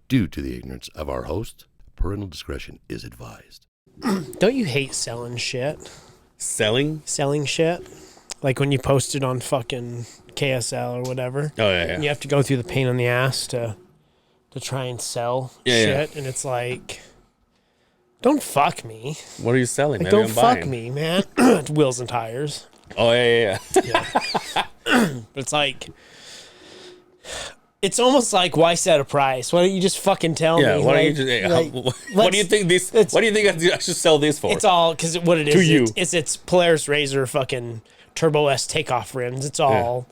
Due to the ignorance of our host, parental discretion is advised. Don't you hate selling shit? Selling? Selling shit? Like when you post it on fucking KSL or whatever. Oh, yeah. And you have to go through the pain in the ass to try and sell shit. Yeah. And it's like, don't fuck me. What are you selling, like, man? Don't fuck me, man. Wheels and tires. Oh, yeah. But it's like, it's almost like, why set a price? Why don't you just fucking tell me? Why don't you just, what do you think this? What do you think I should sell this for? It's all because what it is. To you. It's Polaris Razor fucking Turbo S takeoff rims. It's all.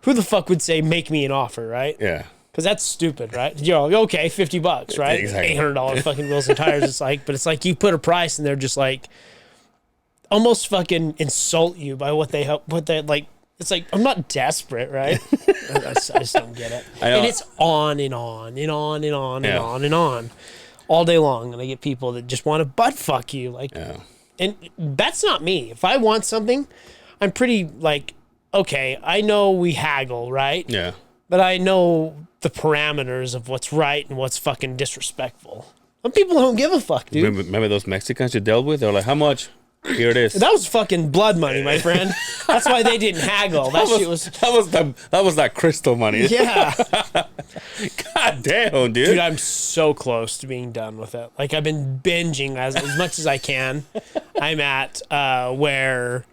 Who the fuck would say make me an offer, right? Yeah. Because that's stupid, right? You're like, okay, $50, right? Exactly. $800 fucking wheels and tires. But it's like you put a price and they're just like, almost fucking insult you by what they like. It's like, I'm not desperate, right? I just don't get it. And it's on and on and on and on and on and on all day long. And I get people that just want to butt fuck you. Like, and that's not me. If I want something, I'm pretty like, okay, I know we haggle, right? Yeah. But I know the parameters of what's right and what's fucking disrespectful. Some people don't give a fuck, dude. Remember those Mexicans you dealt with? They were like, how much? Here it is. That was fucking blood money, my friend. That's why they didn't haggle. That was that crystal money. Yeah. God damn, dude. Dude, I'm so close to being done with it. Like, I've been binging as much as I can. I'm at where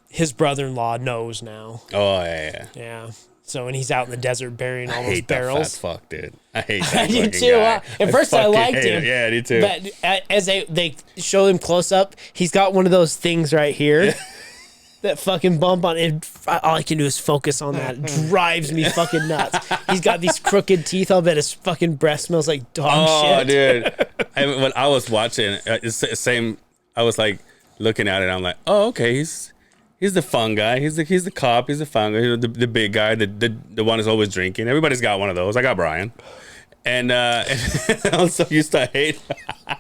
his brother-in-law knows now. Oh, yeah. Yeah. So when he's out in the desert burying all those barrels. barrels. That fuck, dude. I hate that I do fucking too. guy. At first I liked him. Yeah, I do too. But as they show him close up, he's got one of those things right here that fucking bump on it. All I can do is focus on that. It drives me fucking nuts. He's got these crooked teeth. I'll bet his fucking breath smells like dog shit. Oh, dude. When I was watching, it's the same. I was like looking at it. I'm like, oh, okay. He's the fun guy. He's the cop. He's the fun guy. The big guy. The one who's always drinking. Everybody's got one of those. I got Brian. And also you start hating.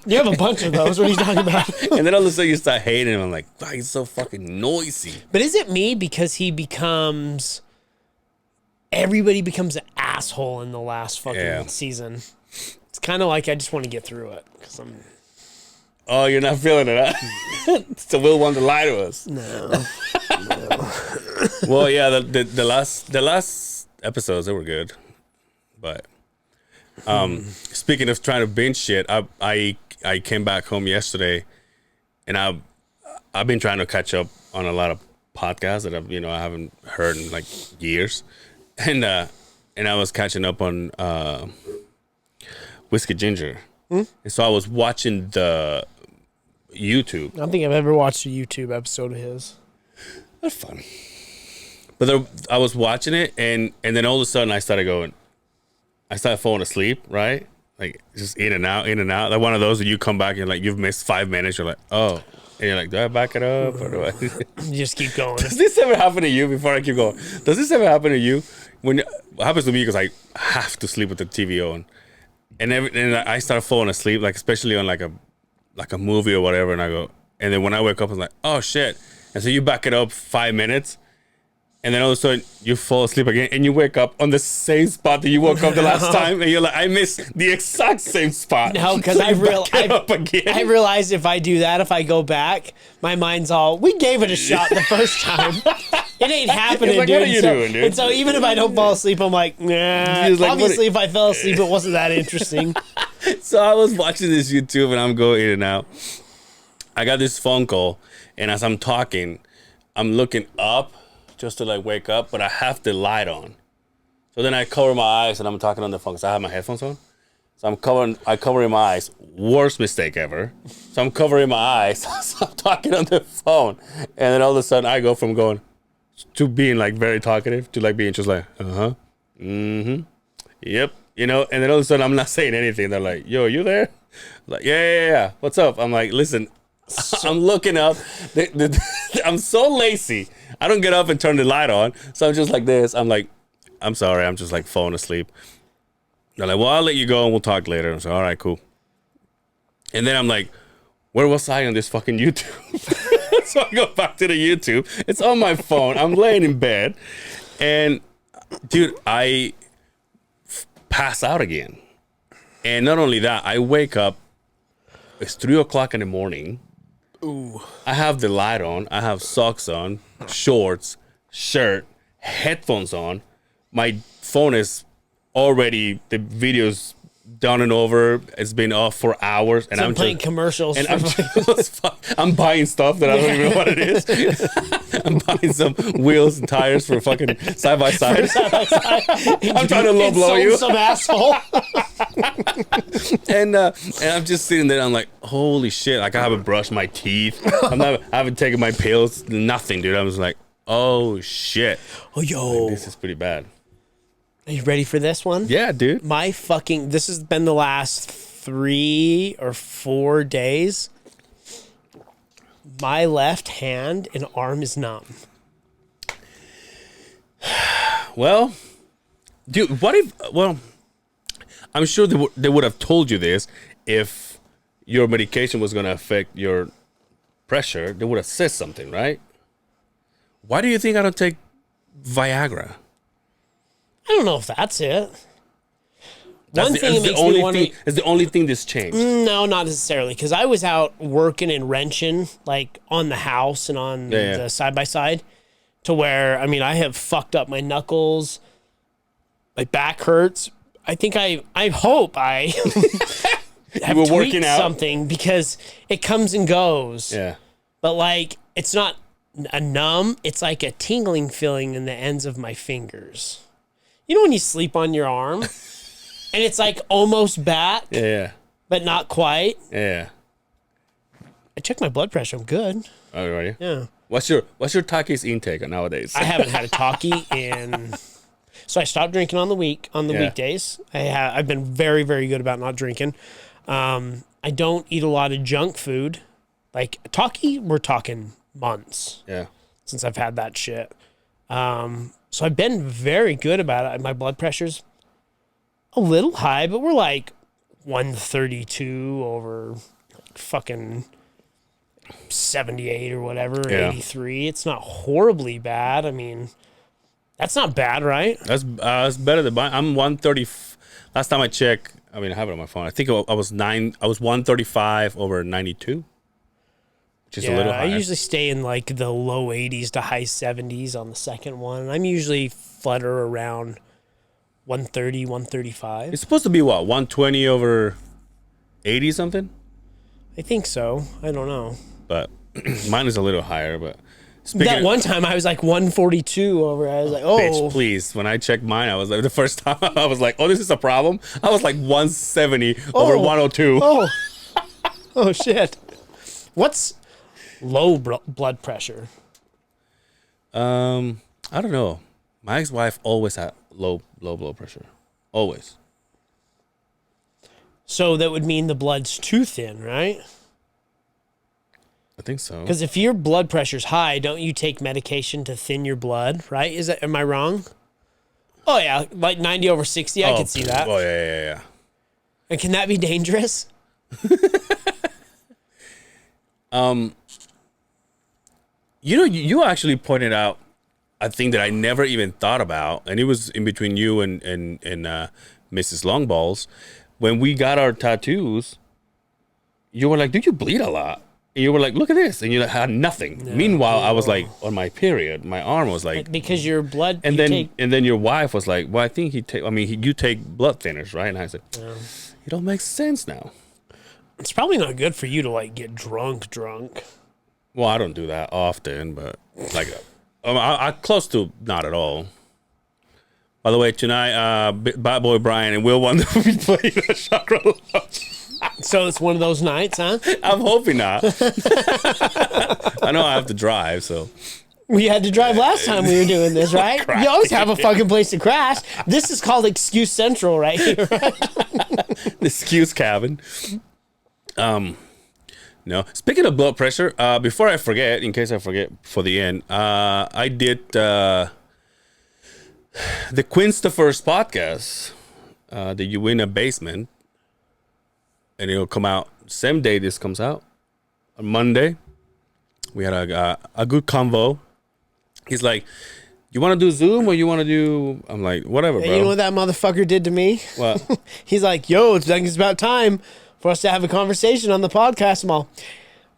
You have a bunch of those. What are you talking about? And then all of a sudden you start hating him. I'm like, wow, he's so fucking noisy. But is it me because everybody becomes an asshole in the last fucking season? It's kind of like I just want to get through it because I'm. Oh, you're not feeling it, huh? So Will wanted to lie to us. No. Well, yeah, the last episodes, they were good. But speaking of trying to binge shit, I came back home yesterday, and I've been trying to catch up on a lot of podcasts that I haven't heard in like years, and I was catching up on Whiskey Ginger, and so I was watching the YouTube. I don't think I've ever watched a YouTube episode of his. That's fun. But I was watching it, and then all of a sudden I started falling asleep, right? Like, just in and out. Like one of those that you come back and like you've missed 5 minutes. You're like, oh. And you're like, do I back it up? Or do I? You just keep going. Does this ever happen to you before I keep going? Does this ever happen to you? What happens to me because I have to sleep with the TV on. And I start falling asleep, like especially on like a movie or whatever, and then when I wake up, I'm like, oh shit. And so you back it up 5 minutes, and then all of a sudden you fall asleep again, and you wake up on the same spot that you woke up the last time, and you're like, I missed the exact same spot. No, because I realized if I do that, if I go back, my mind's all, we gave it a shot the first time. It ain't happening, like, dude. What are you doing, dude? And so even if I don't fall asleep, I'm like, nah. Like, obviously, if I fell asleep, it wasn't that interesting. So I was watching this YouTube, and I'm going in and out. I got this phone call, and as I'm talking, I'm looking up just to like wake up, but I have the light on. So then I cover my eyes, and I'm talking on the phone because I have my headphones on. So I'm covering my eyes. Worst mistake ever. So I'm covering my eyes. So I'm talking on the phone, and then all of a sudden I go from going to being like very talkative to like being just like, yep, and then all of a sudden I'm not saying anything. They're like, yo, you there? I'm like, yeah. What's up? I'm like, listen, I'm looking up. I'm so lazy. I don't get up and turn the light on. So I'm just like this. I'm like, I'm sorry. I'm just like falling asleep. They're like, well, I'll let you go and we'll talk later. I'm like, all right, cool. And then I'm like, where was I on this fucking YouTube? So I go back to the YouTube. It's on my phone. I'm laying in bed. And, dude, I pass out again. And not only that, I wake up. It's 3:00 in the morning. Ooh. I have the light on. I have socks on, shorts, shirt, headphones on. My phone is already, the video's done and over. It's been off for hours, and So I'm playing just, commercials. and I'm buying stuff that I don't even know what it is. I'm buying some wheels and tires for fucking side by side. I'm trying to low blow you. Some asshole. And I'm just sitting there. I'm like, holy shit! Like I haven't brushed my teeth. I haven't taken my pills. Nothing, dude. I was like, oh shit. Oh yo, Like, this is pretty bad. are you ready for this one? Yeah, dude. This has been the last 3 or 4 days. My left hand and arm is numb. Well, dude, what if? Well, I'm sure they would have told you this if your medication was going to affect your pressure. They would have said something, right? Why do you think I don't take Viagra? I don't know if that's it. It's the only thing that's changed. No, not necessarily, because I was out working and wrenching, like on the house and on the side by side, to where I have fucked up my knuckles, my back hurts. I think I hope I have were tweaked working out? something because it comes and goes. Yeah. But like it's not a numb, it's like a tingling feeling in the ends of my fingers. You know when you sleep on your arm and it's like almost back, Yeah. but not quite. Yeah. I checked my blood pressure. I'm good. Oh, are you? Yeah. What's your Takis intake nowadays? I haven't had a talkie in. So I stopped drinking on the weekdays. I've been very, very good about not drinking. I don't eat a lot of junk food. Like talkie, we're talking months. Yeah. Since I've had that shit. So I've been very good about it. My blood pressure's a little high, but we're like 132 over like fucking 78 or whatever, 83. It's not horribly bad. That's not bad, right? That's better than mine. I'm 130. Last time I checked, I have it on my phone. I think I was 135 over 92. Which is a little higher. I usually stay in like the low 80s to high 70s on the second one. I'm usually flutter around 130, 135. It's supposed to be what, 120 over 80 something? I think so. I don't know. But mine is a little higher. But that one time I was like 142 over. I was like, oh. Bitch, please. When I checked mine, I was like, the first time I was like, oh, this is a problem. I was like 170 over 102. Oh. Oh, shit. What's low blood pressure? I don't know. My ex-wife always had low blood pressure. Always. So that would mean the blood's too thin, right? I think so. Because if your blood pressure's high, don't you take medication to thin your blood, right? Am I wrong? Oh, yeah. Like 90 over 60, I can see that. Oh, yeah. And can that be dangerous? You actually pointed out a thing that I never even thought about, and it was in between you and Mrs. Longballs. When we got our tattoos, you were like, "Do you bleed a lot?" And you were like, "Look at this," and you had nothing. No, Meanwhile, I was like, on my period, my arm was like, because your blood. And then your wife was like, "Well, I think you take blood thinners, right?" And I said, "It all makes sense now." It's probably not good for you to like get drunk. Well, I don't do that often, but like, I'm close to not at all. By the way, tonight, Bad Boy Brian and Will won we played a Chakra Lodge. So it's one of those nights, huh? I'm hoping not. I know I have to drive, so. We had to drive last time we were doing this, right? You always have a fucking place to crash. This is called Excuse Central right here, right? The excuse cabin. No. Speaking of blood pressure, before I forget, in case I forget for the end, I did the Quinstafers podcast, that you win a basement, and it'll come out same day this comes out, on Monday. We had a good convo. He's like, you want to do Zoom or you want to do? I'm like, whatever, bro. You know what that motherfucker did to me? What? He's like, yo, it's about time for us to have a conversation on the podcast. I'm all,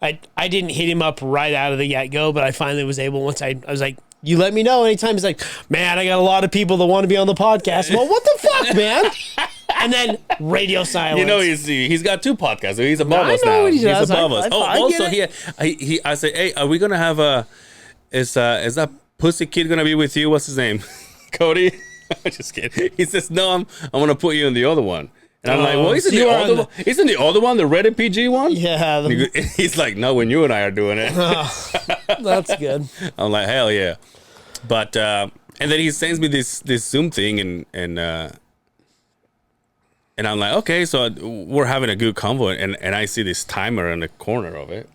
I didn't hit him up right out of the get-go, but I finally was able once I was like, you let me know anytime. He's like, man, I got a lot of people that want to be on the podcast. Well, what the fuck, man? And then radio silence. You know, he's got 2 podcasts. So he's above us know now. what he He's does. above us. I Also, get I said, hey, are we gonna have is that pussy kid gonna be with you? What's his name? Cody? Just kidding. He says, no, I'm gonna put you in the other one. And I'm like, well, isn't the other one the Reddit PG one? Yeah. He's like, no, when you and I are doing it. That's good. I'm like, hell yeah. But and then he sends me this Zoom thing and I'm like, okay, so we're having a good convo, and I see this timer in the corner of it,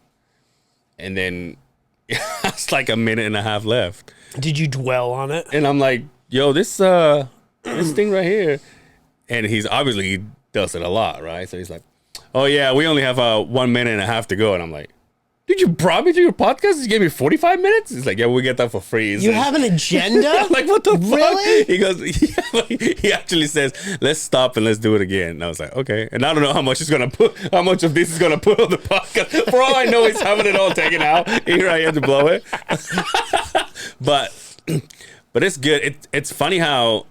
and then it's like a minute and a half left. Did you dwell on it? And I'm like, yo, this thing right here, and he does it a lot, right? So he's like, oh yeah, we only have 1 minute and a half to go, and I'm like, dude, you brought me to your podcast? You gave me 45 minutes? He's like, yeah, we get that for free. You have an agenda? Like, what the Really? fuck? He goes, yeah, he actually says, let's stop and let's do it again. And I was like, okay. And I don't know how much of this is gonna put on the podcast. For all I know, he's having it all taken out. Here I am to blow it. but it's good. It's funny how,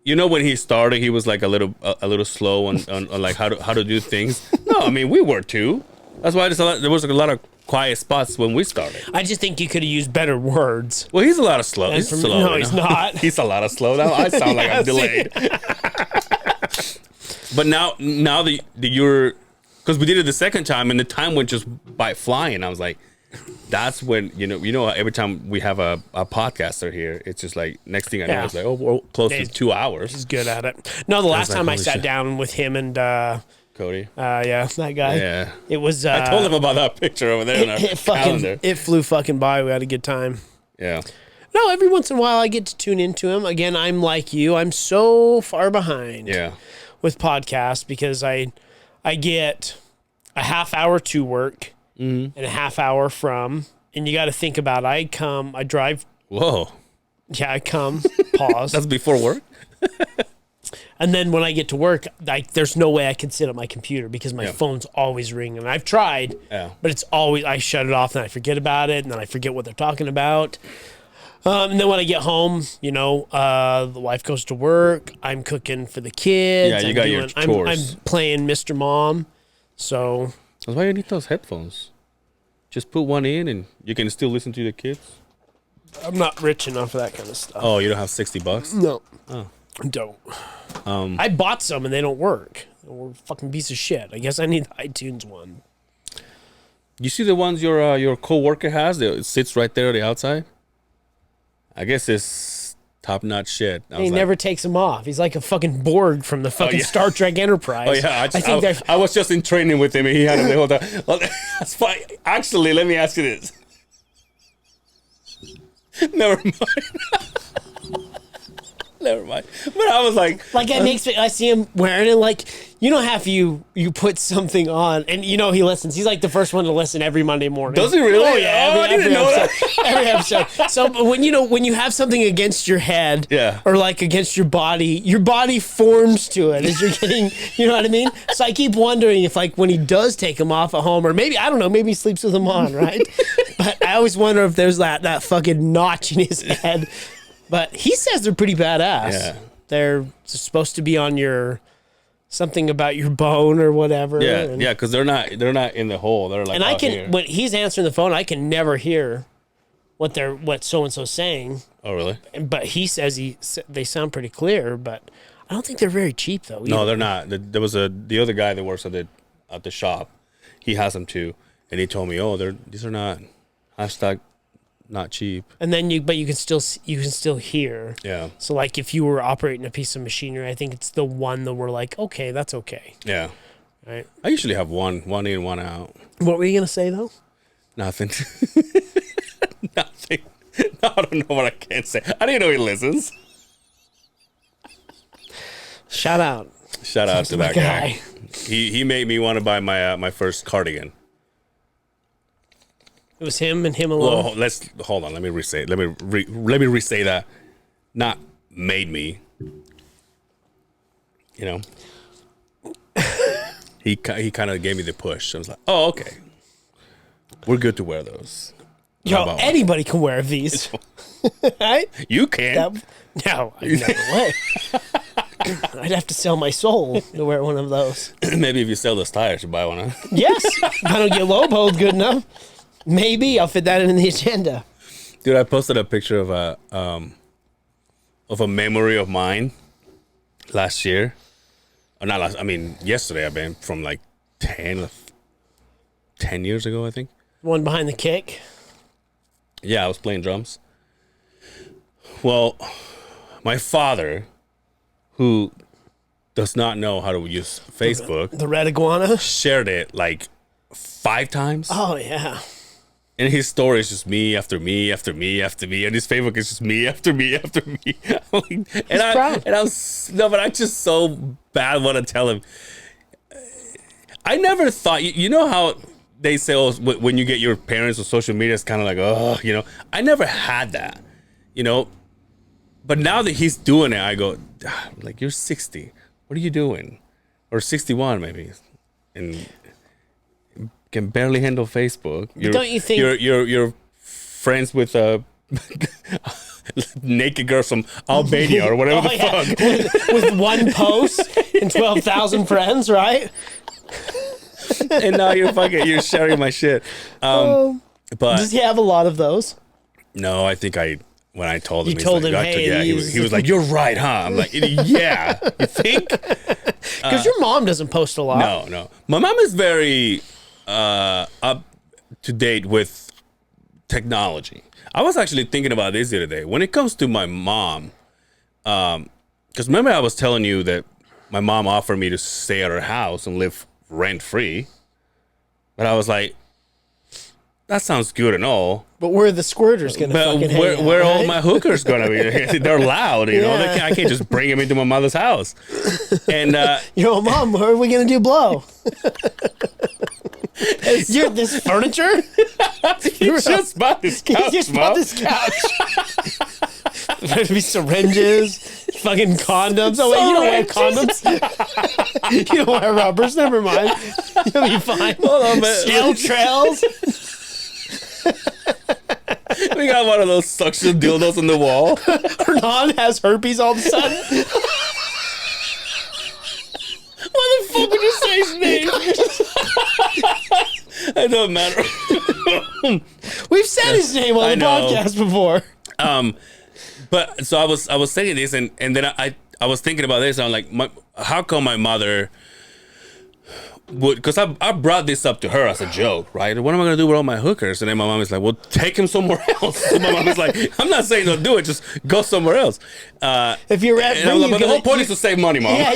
you know, when he started, he was like a little slow on like how to do things. No, I mean, we were too. That's why there was a lot of quiet spots when we started. I just think you could have used better words. Well, he's a lot of slow. He's slow. No, he's not. He's a lot of slow now. I sound like I'm delayed. But now that you're, because we did it the second time and the time went just by flying. I was like, that's when you know every time we have a podcaster here, it's just like next thing I know, it's like, oh, we're close to 2 hours. He's good at it. No, the last time I sat down with him and Cody. Yeah, that guy. Yeah. It was. I told him about that picture over there in our calendar. It flew fucking by. We had a good time. Yeah. No, every once in a while I get to tune into him. Again, I'm like you. I'm so far behind. Yeah. With podcasts because I get a half hour to work and a half hour from, and you got to think about. I drive. Whoa. Yeah, I come. Pause. That's before work. And then when I get to work, there's no way I can sit at my computer because my phone's always ringing. I've tried, but it's always, I shut it off and I forget about it, and then I forget what they're talking about. And then when I get home, the wife goes to work. I'm cooking for the kids. Yeah, you got your chores. I'm playing Mr. Mom. So that's why you need those headphones. Just put one in and you can still listen to the kids. I'm not rich enough for that kind of stuff. Oh, you don't have $60? No. Oh. I don't. I bought some and they don't work. They're a fucking piece of shit. I guess I need the iTunes one. You see the ones your coworker has? It sits right there on the outside. I guess it's top-notch shit. He never takes them off. He's like a fucking Borg from the fucking Star Trek Enterprise. Oh yeah, I was just in training with him and he had him the whole time. Well, that's fine. Actually, let me ask you this. Never mind. Never mind. But I was like it makes me. I see him wearing it. Like, how you put something on, and he listens. He's like the first one to listen every Monday morning. Does he really? Oh yeah, I didn't know that. Every episode. So when you have something against your head, or like against your body forms to it as you're getting. You know what I mean? So I keep wondering if when he does take them off at home, or maybe I don't know, maybe he sleeps with them on, right? But I always wonder if there's that fucking notch in his head. But he says they're pretty badass. Yeah. They're supposed to be on something about your bone or whatever. Yeah, yeah, because they're not in the hole. They're like. And I can here. When he's answering the phone, I can never hear what so and so's saying. Oh really? But he says they sound pretty clear. But I don't think they're very cheap though. Either. No, they're not. There was the other guy that works at the shop. He has them too, and he told me, these are not not cheap. And then you can still hear. Yeah. So if you were operating a piece of machinery, I think it's the one that we're like, okay, that's okay. Yeah. Right. I usually have one in, one out. What were you gonna say though? Nothing. Nothing. No, I don't know what I can say. I didn't know he listens. Shout out to that guy. He made me want to buy my first cardigan. It was him and him alone. Well, let's hold on. Let me re-say. Let me re-say that. Not made me. You know. He kind of gave me the push. I was like, oh, okay. We're good to wear those. Yo, anybody can wear these. Right? You can. No way. I'd have to sell my soul to wear one of those. Maybe if you sell those tires, you buy one. Huh? Yes. If I don't get lowballed good enough, maybe I'll fit that in the agenda. Dude, I posted a picture of a memory of mine last year. Or not last, I mean, yesterday, I've been from like 10 years ago, I think. One behind the kick. Yeah, I was playing drums. Well, my father, who does not know how to use Facebook, The red iguana. shared it like 5 times. Oh, yeah. And his story is just me after me after me after me, and his Facebook is just me after me after me. Proud. But I just so bad want to tell him. I never thought, you know how they say, oh, when you get your parents on social media, it's kind of like, oh, you know. I never had that, you know. But now that he's doing it, I go, like, you're 60. What are you doing? Or 61 maybe, and can barely handle Facebook. Don't you think you're friends with naked girls from Albania or whatever the fuck? with one post and 12,000 friends, right? And now you're sharing my shit. But does he have a lot of those? No, I think when I told him, You told him, hey, he was like, you're right, huh? I'm like, yeah, you think? Because your mom doesn't post a lot. No. My mom is very up to date with technology. I was actually thinking about this the other day. When it comes to my mom, because remember I was telling you that my mom offered me to stay at her house and live rent-free. But I was like, that sounds good and all. But where are the squirters going to fucking hang out, where right? all my hookers going to be? They're loud, you know. I can't just bring them into my mother's house. And yo, Mom, where are we going to do blow? You're this furniture? You just bought this couch, You just Mom. bought this couch. There's be syringes, fucking condoms. Oh, wait, you don't wear condoms? You don't wear rubbers? Never mind. You'll be fine. Hold on, man. Snail trails. We got one of those suction dildos on the wall. Hernan has herpes all of a sudden. Why the fuck would you say his name? It don't matter. We've said his name on the podcast before. But so I was saying this, and then I was thinking about this. I'm like, how come my mother would? Because I brought this up to her as a joke, right? What am I gonna do with all my hookers? And then my mom is like, well, take him somewhere else. So my mom is like, I'm not saying don't do it, just go somewhere else. If you're at, but the whole point is to save money, Mom. Yeah,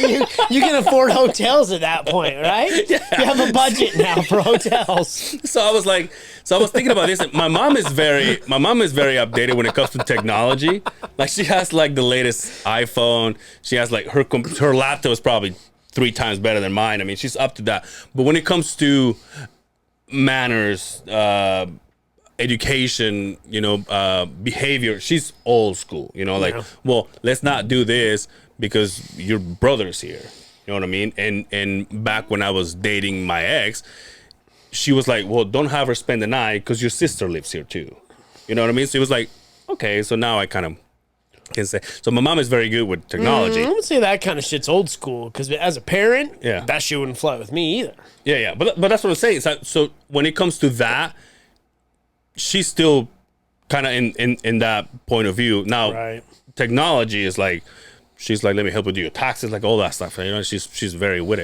you can afford hotels at that point, right? Yeah. You have a budget now for hotels. So I was thinking about this. And my mom is very updated when it comes to technology. Like she has like the latest iPhone. She has like her laptop is probably 3 times better than mine. I mean, she's up to that. But when it comes to manners, education, you know, behavior, she's old school. You know, like, well, let's not do this because your brother's here. You know what I mean? And back when I was dating my ex, she was like, well, don't have her spend the night because your sister lives here too. You know what I mean? So it was like, okay, so now I kind of can say. So my mom is very good with technology. I would say that kind of shit's old school because as a parent, that shit wouldn't fly with me either. Yeah. But that's what I'm saying. So when it comes to that, she's still kind of in that point of view. Now, technology is like, she's like, let me help with your taxes, like all that stuff. You know, she's very with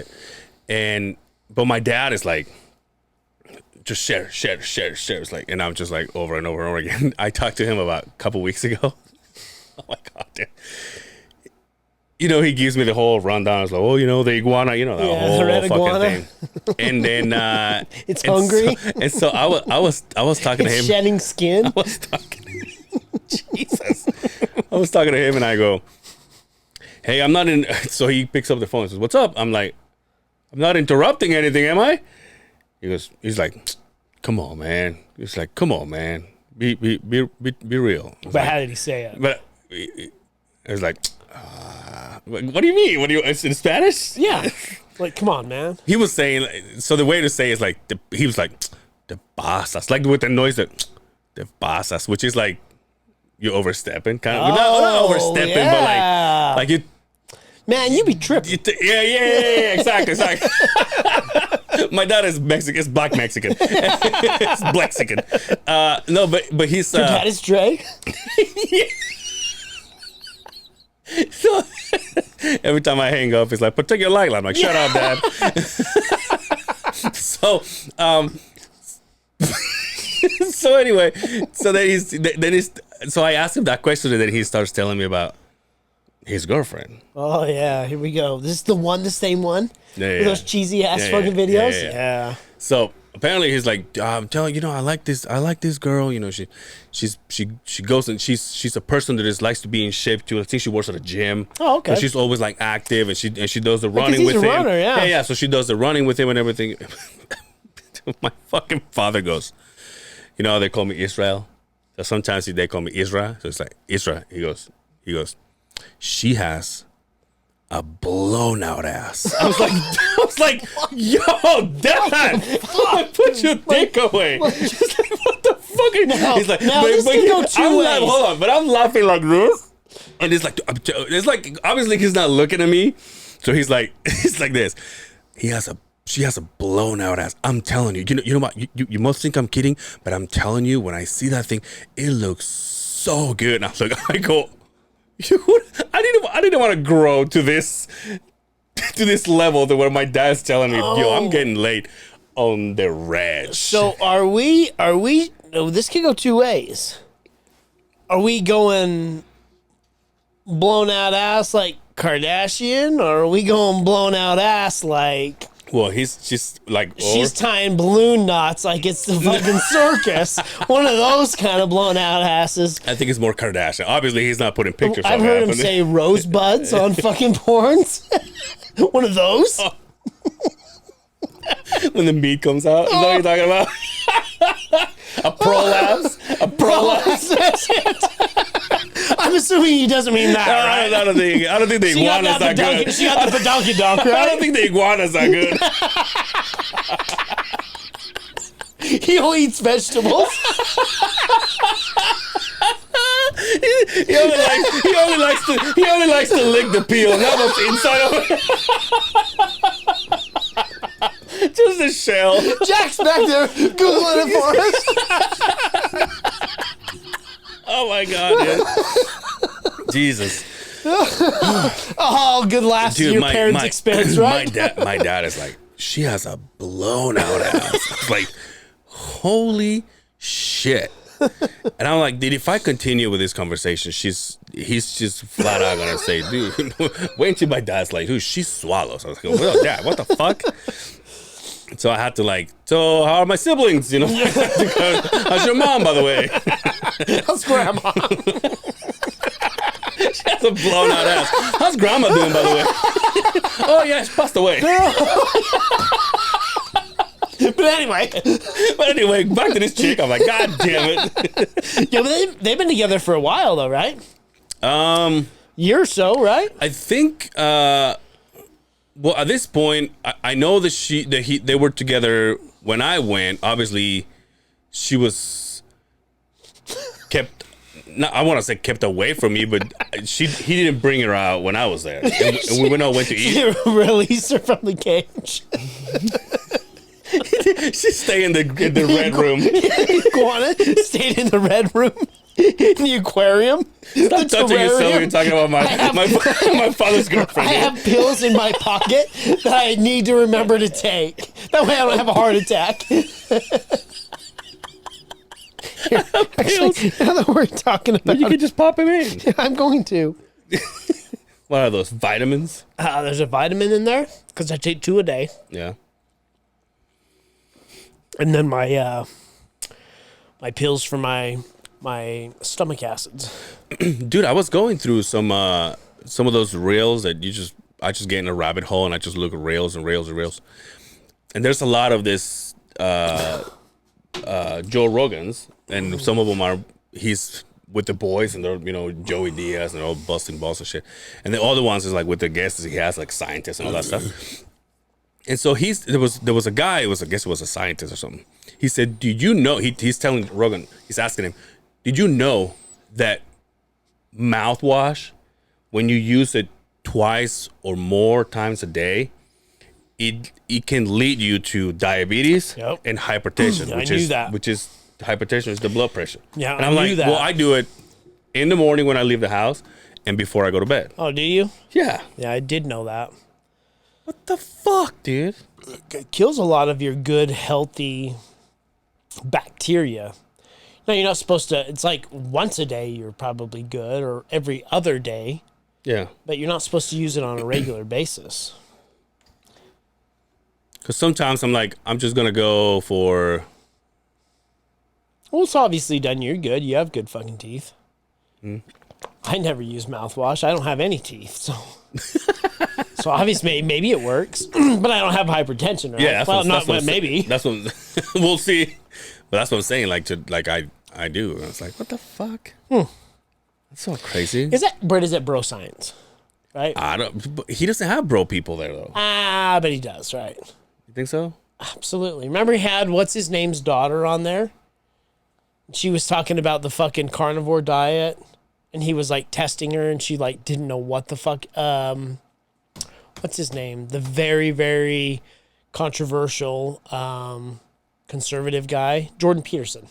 it. But my dad is like, just share. It's like, and I'm just like over and over and over again. I talked to him about a couple weeks ago. Oh my God, dude. You know, he gives me the whole rundown. It's like, oh, you know, the iguana, you know, the whole fucking iguana thing. And then it's hungry. So I was talking to him. Shedding skin. I was talking to him. Jesus. I was talking to him and I go, hey, I'm not in. So he picks up the phone and says, what's up? I'm like, I'm not interrupting anything, am I? He's like, come on, man. He's like, come on, man. Be real. But how did he say it? But it was like, what do you mean? What do you? It's in Spanish? Yeah. Like, come on, man. He was saying. So the way to say is like, he was like, "Te pasas," like with the noise that, "Te pasas," which is like you're overstepping, kind of. Not overstepping, but like you. Man, you be tripping. Yeah, exactly. My dad is Mexican. It's black Mexican. It's Blexican. No, but he's. Your dad is Dre? Yeah. So every time I hang up, it's like, protect your light. I'm like, shut up, Dad. So anyway, so I asked him that question, and then he starts telling me about his girlfriend. Oh yeah, here we go. This is the same one. Yeah, With those cheesy ass fucking videos. Yeah. So apparently he's like, I'm telling you, I like this girl. She goes and she's a person that just likes to be in shape too. I think she works at a gym. Oh, okay. So she's always like active, and she does the running with him. Runner, yeah. So she does the running with him and everything. My fucking father goes, they call me Israel. So sometimes they call me Isra. So it's like Isra. He goes, she has a blown out ass. I was like, yo, Dad, put your dick away. She's like, what the fuck? He's like, this can go two ways. Hold on, but I'm laughing like this, and it's like obviously he's not looking at me, so he's like this. She has a blown out ass. I'm telling you, you know what? You must think I'm kidding, but I'm telling you, when I see that thing, it looks so good. And I go. I didn't want to grow to this level to where my dad's telling me, yo, I'm getting late on the ranch. So are we this could go two ways. Are we going blown out ass like Kardashian, or are we going blown out ass like... Well, he's just like... She's tying balloon knots like it's the fucking circus. One of those kind of blown out asses. I think it's more Kardashian. Obviously, he's not putting pictures I've of heard him say rosebuds on fucking porns. One of those. Oh. When the meat comes out. Is that what you're talking about? A prolapse? A prolapse? That's it. I'm assuming he doesn't mean that, right? I don't think the iguana's that good. She got the badonky donk, right? I don't think the iguana's that good. He'll eat vegetables. He only likes to lick the peel, not what's inside of it. Just the shell. Jack's back there Googling it for us. Oh my God, dude. Jesus. Oh, good laughs at your parents' expense, right? My dad is like, she has a blown out ass. I was like, holy shit. And I'm like, dude, if I continue with this conversation, he's just flat out gonna say, dude, wait until my dad's like, dude, she swallows. I was like, well, Dad, what the fuck? So I had to so how are my siblings? How's your mom, by the way? How's grandma? She has a blown out ass. How's grandma doing, by the way? Oh yeah, she passed away. But anyway, back to this chick. I'm like, God damn it. Yeah, but they've been together for a while though, right? Year or so, right? I think. Well, at this point, I know that they were together when I went. Obviously, she was kept. I want to say kept away from me, but he didn't bring her out when I was there, and we went to eat. You released her from the cage. She stayed in the red room. Iguana stayed in the red room. In the aquarium. Stop touching yourself. You're talking about my father's girlfriend. I have pills in my pocket that I need to remember to take. That way I don't have a heart attack. Here, actually, now that we're talking about you can just pop him in. I'm going to. What are those, vitamins? There's a vitamin in there because I take 2 a day. Yeah. And then my pills for my stomach acids. Dude, I was going through some of those reels that I just get in a rabbit hole and I just look at reels and reels and reels. And there's a lot of this Joe Rogan's, and some of them are he's with the boys, and they're Joey Diaz, and they're all busting balls and shit. And the other ones is like with the guests he has, like scientists and all that stuff. And so there was a guy, I guess it was a scientist or something. He said, "Did you know?" He's telling Rogan, he's asking him, "Did you know that mouthwash, when you use it twice or more times a day, it can lead you to diabetes and hypertension, which is hypertension is the blood pressure." Yeah, and I'm I knew like, that. well, I do it in the morning when I leave the house and before I go to bed. Oh, do you? Yeah. Yeah, I did know that. What the fuck, dude? It kills a lot of your good, healthy bacteria. No, you're not supposed to. It's like once a day you're probably good, or every other day. Yeah. But you're not supposed to use it on a regular basis. Because sometimes I'm like, I'm just going to go for... Well, it's obviously done. You're good. You have good fucking teeth. I never use mouthwash. I don't have any teeth, so... So obviously, maybe it works, but I don't have hypertension, right? Yeah, maybe. That's what we'll see. But that's what I'm saying. Like I do. And it's like, what the fuck? That's so crazy. Is it bro science, right? I don't. But he doesn't have bro people there though. But he does, right? You think so? Absolutely. Remember, he had what's his name's daughter on there. She was talking about the fucking carnivore diet, and he was like testing her, and she like didn't know what the fuck. What's his name? The very, very controversial conservative guy, Jordan Peterson.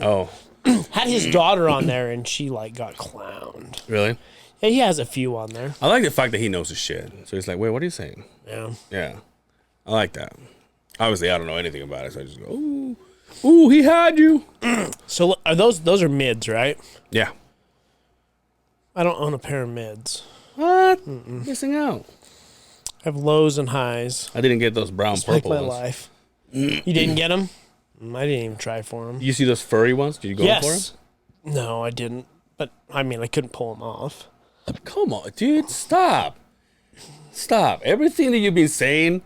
Oh, had his daughter on there, and she like got clowned. really? Yeah, he has a few on there. I like the fact that he knows his shit. So he's like, wait, what are you saying? Yeah. Yeah, I like that. Obviously, I don't know anything about it, so I just go, ooh, he had you. So are those are mids, right? Yeah. I don't own a pair of mids. What? Missing out. I have lows and highs. I didn't get those brown Just like purple my ones. life. You didn't get them? I didn't even try for them. You see those furry ones? Did you go for them? No, I didn't. But I mean, I couldn't pull them off. Come on, dude. Stop. Everything that you've been saying,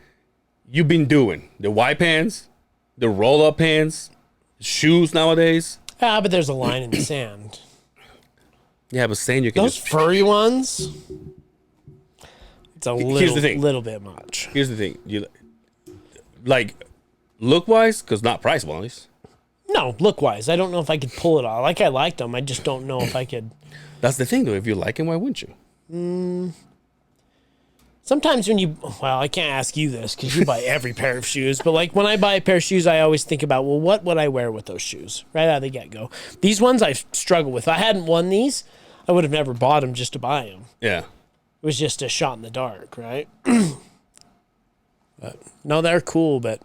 you've been doing. The white pants, the roll-up pants, shoes nowadays. Ah, but there's a line in the sand. Yeah, but saying you can Those just... furry ones, it's a Here's the thing. little bit much. Here's the thing. You like look-wise, because not price-wise. No, look-wise, I don't know if I could pull it off. Like, I liked them. I just don't know if I could. That's the thing, though. If you like them, why wouldn't you? Sometimes when you, well, I can't ask you this because you buy every pair of shoes, but like when I buy a pair of shoes, I always think about, well, what would I wear with those shoes right out of the get-go? These ones I struggle with. If I hadn't won these, I would have never bought them just to buy them. Yeah. It was just a shot in the dark, right? But no, they're cool, but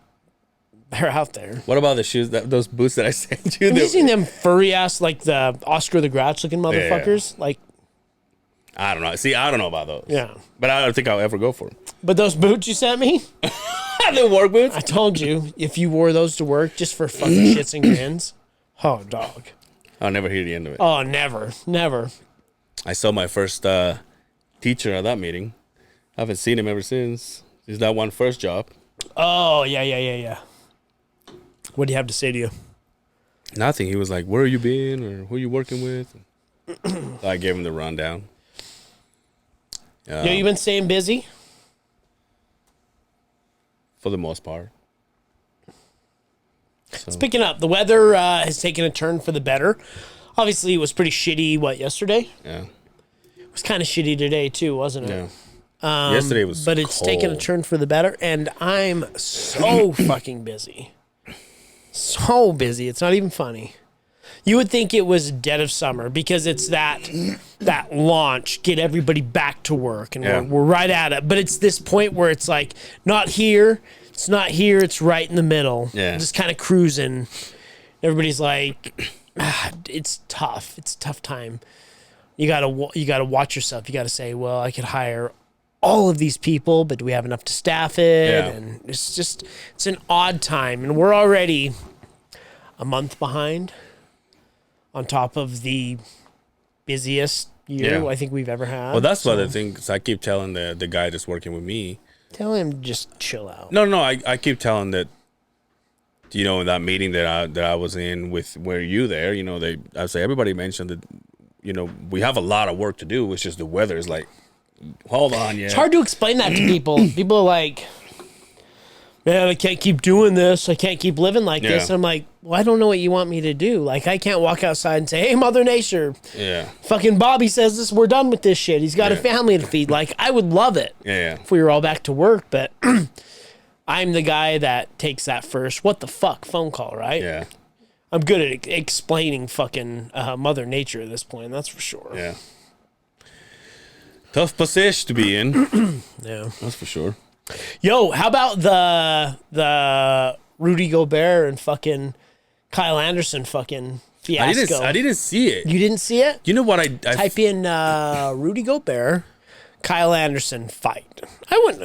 they're out there. What about the shoes, those boots that I sent you? Have you seen them furry ass, like the Oscar the Grouch looking motherfuckers? Like, I don't know. See, I don't know about those. yeah. But I don't think I'll ever go for them. But those boots you sent me, The work boots? I told you, if you wore those to work just for fucking shits and grins, oh, dog. I'll never hear the end of it. Oh, never. I saw my first teacher at that meeting. I haven't seen him ever since. He's that one first job. Oh, yeah. What do you have to say to you? Nothing. He was like, where have you been? Or who are you working with? So I gave him the rundown. You been staying busy? For the most part. So. It's picking up. The weather has taken a turn for the better. Obviously, it was pretty shitty, yesterday? Yeah. It was kind of shitty today, too, wasn't it? Yeah. Yesterday was But it's cold. taken a turn for the better, and I'm so fucking busy. So busy. It's not even funny. You would think it was dead of summer because it's that launch, get everybody back to work, and we're right at it. But it's this point where it's like, not here, it's not here, it's right in the middle. Yeah. Just kind of cruising. Everybody's like, it's tough. It's a tough time. You gotta watch yourself. You gotta say, well, I could hire all of these people, but do we have enough to staff it? Yeah. And it's an odd time, and we're already a month behind on top of the busiest year I think we've ever had. Well, that's one of the things I keep telling the guy that's working with me. Tell him to just chill out. No, I keep telling that you know, in that meeting that I was in with, were you there? You know, I say everybody mentioned that, you know, we have a lot of work to do. It's just the weather is like, hold on, yeah. It's hard to explain that to people. People are like, man, I can't keep doing this. I can't keep living like this. And I'm like, well, I don't know what you want me to do. Like, I can't walk outside and say, hey, Mother Nature. Yeah. Fucking Bobby says this. We're done with this shit. He's got a family to feed. Like, I would love it if we were all back to work. But I'm the guy that takes that first what the fuck phone call, right? Yeah. I'm good at explaining fucking Mother Nature at this point. That's for sure. Yeah. Tough position to be in. Yeah. That's for sure. Yo, how about the Rudy Gobert and fucking Kyle Anderson fucking fiasco? I didn't see it. You didn't see it? You know what? I Type in Rudy Gobert, Kyle Anderson fight. I wouldn't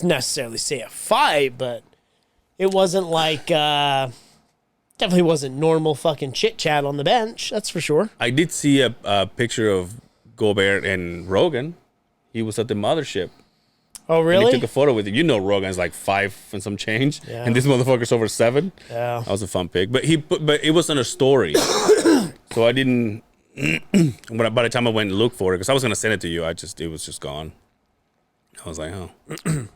necessarily say a fight, but it wasn't like definitely wasn't normal fucking chit chat on the bench. That's for sure. I did see a picture of Gobert and Rogan. He was at the mothership. Oh, really? And he took a photo with it. You know, Rogan's like 5 and some change, and this motherfucker's over 7. Yeah, that was a fun pic. But it wasn't a story, so I didn't. But by the time I went and looked for it, because I was gonna send it to you, it was just gone. I was like, oh.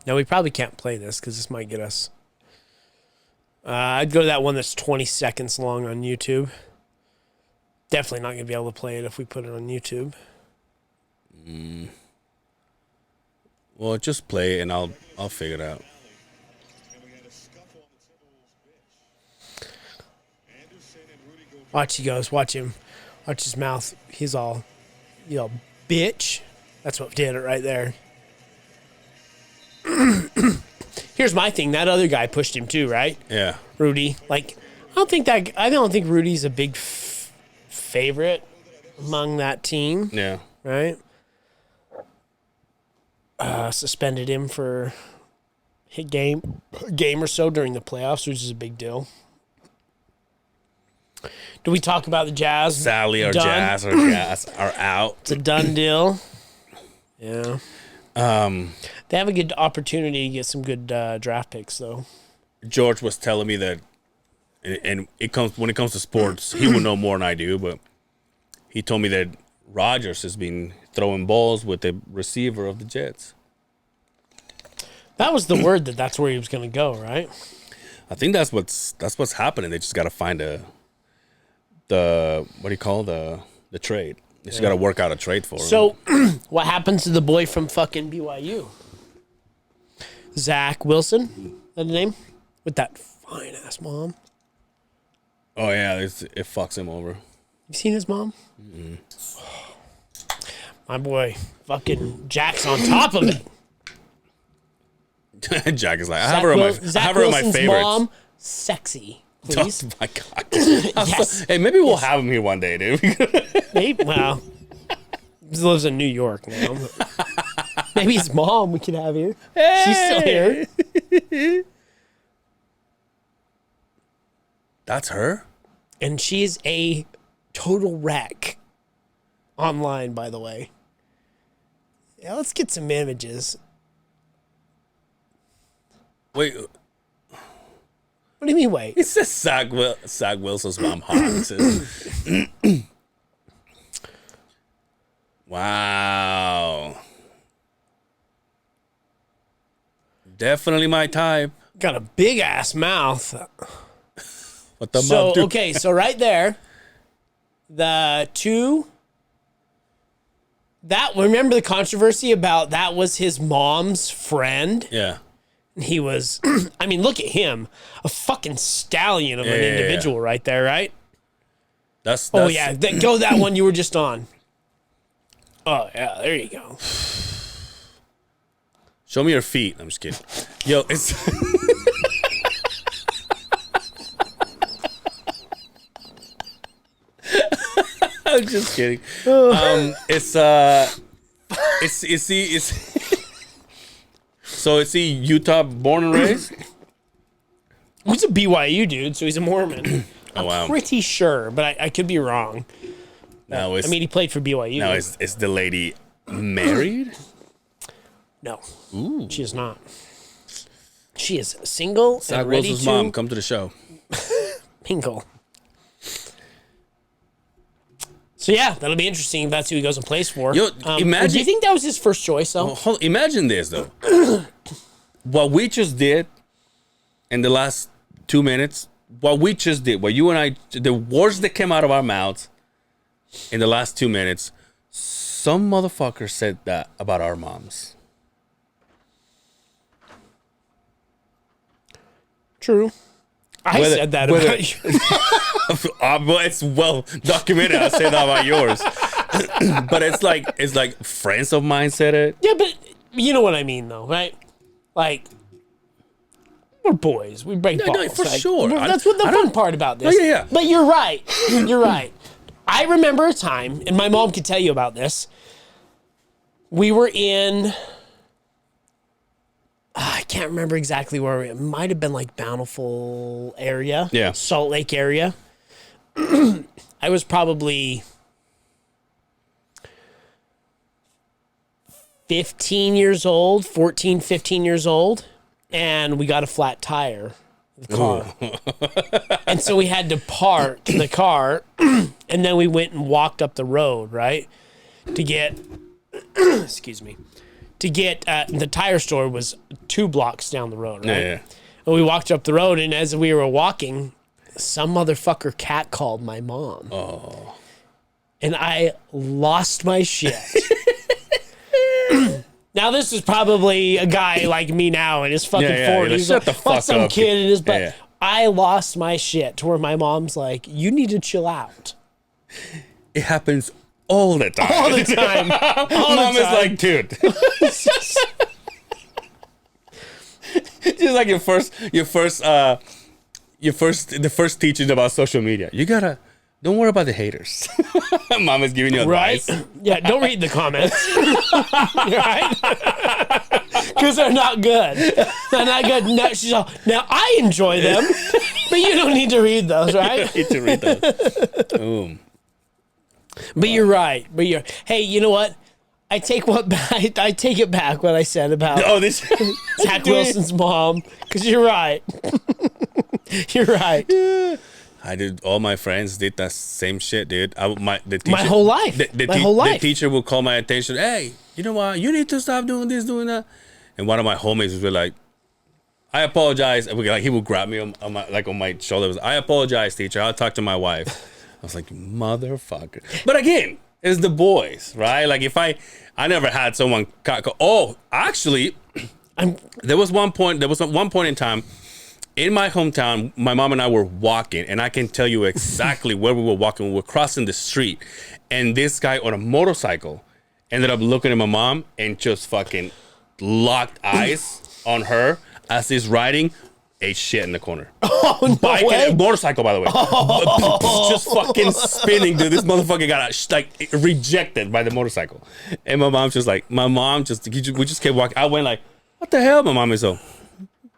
No, we probably can't play this because this might get us. I'd go to that one that's 20 seconds long on YouTube. Definitely not gonna be able to play it if we put it on YouTube. Well, just play it and I'll figure it out. Watch, he goes. Watch him. Watch his mouth. He's all, bitch. That's what did it right there. Here's my thing. That other guy pushed him too, right? Yeah. Rudy. Like, I don't think Rudy's a big favorite among that team. Yeah. Right? Suspended him for a game or so during the playoffs, which is a big deal. Do we talk about the Jazz? Sally or Jazz are out. It's a done deal. Yeah. They have a good opportunity to get some good draft picks, though. George was telling me that, and when it comes to sports, he would know more than I do, but he told me that Rodgers has been throwing balls with the receiver of the Jets. That was the word that's where he was going to go, right? I think that's what's happening. They just got to find the trade. They just got to work out a trade for him. So, what happens to the boy from fucking BYU? Zach Wilson, is that the name? With that fine ass mom. Oh yeah, it fucks him over. You seen his mom? Mm-hmm. My boy, fucking Jack's on top of it. Jack is like, I have her on my favorites. Mom, sexy. Please. Oh my god. Yes. Hey, maybe we'll have him here one day, dude. Maybe. Well, he lives in New York now. Maybe his mom we can have here. Hey. She's still here. That's her? And she's a total wreck. Online, by the way. Yeah, let's get some images. Wait. What do you mean, wait? It says Zach Wilson's mom hot. It says, wow. Definitely my type. Got a big ass mouth. What the mouth do? Okay, so right there, the two. Remember the controversy about that was his mom's friend? Yeah. He was, I mean, look at him. A fucking stallion of an individual right there, right? That's oh, yeah. Go that one you were just on. Oh, yeah. There you go. Show me your feet. I'm just kidding. Yo, it's... I'm just kidding. So is he Utah born and raised? He's a BYU dude, so he's a Mormon. Oh, wow. I'm pretty sure, but I could be wrong. No, he played for BYU. Now, is the lady married? No. Ooh. She is not. She is single Zach and ready Wilson's to... mom, come to the show. angle. So yeah, that'll be interesting if that's who he goes and plays for. Yo, imagine. Do you think that was his first choice though? Imagine this though. What we just did in the last 2 minutes, what you and I, the words that came out of our mouths in the last 2 minutes, some motherfucker said that about our moms. True. I said that about you. Well, it's well documented. I said that about yours. But it's like friends of mine said it. Yeah, but you know what I mean, though, right? Like, we're boys. We break balls. No, for sure. That's what the fun part about this. Oh, yeah. But you're right. You're right. I remember a time, and my mom could tell you about this. We were in... I can't remember exactly where it might have been like Bountiful area. Yeah. Salt Lake area. I was probably 15 years old, 14, 15 years old. And we got a flat tire in the car. And so we had to park the car. And then we went and walked up the road, right? To get, excuse me. To get the tire store was 2 blocks down the road, right? Yeah. And we walked up the road, and as we were walking, some motherfucker catcalled my mom. Oh. And I lost my shit. Now, this is probably a guy like me now in his fucking 40s. Shut the fuck some up. kid in his butt. Yeah. I lost my shit to where my mom's like, you need to chill out. It happens all the time. All the time. All Mom the is time. like, dude. Just like the first teaching about social media. You gotta, don't worry about the haters. Mom is giving you advice. Right? Yeah, don't read the comments. Right? Because they're not good. They're not good. No, she's all, now, I enjoy them, but you don't need to read those, right? You need to read those. Boom. But you're right. Hey, you know what? I take it back what I said about Zach Wilson's mom, because you're right. You're right. I did. All my friends did that same shit, dude. My whole life. The teacher would call my attention. Hey, you know what? You need to stop doing this, doing that. And one of my homies was like, I apologize. And he would grab me on my shoulder. I apologize, teacher. I'll talk to my wife. I was like, motherfucker. But again, it's the boys, right? Like if I never had someone. Oh, actually, there was one point in time. In my hometown, my mom and I were walking, and I can tell you exactly where we were walking. We were crossing the street, and this guy on a motorcycle ended up looking at my mom and just fucking locked eyes on her as he's riding a shit in the corner. Oh, no Bike way. and motorcycle, by the way. Just fucking spinning, dude. This motherfucker got rejected by the motorcycle. And my mom we just kept walking. I went like, what the hell? My mom is so.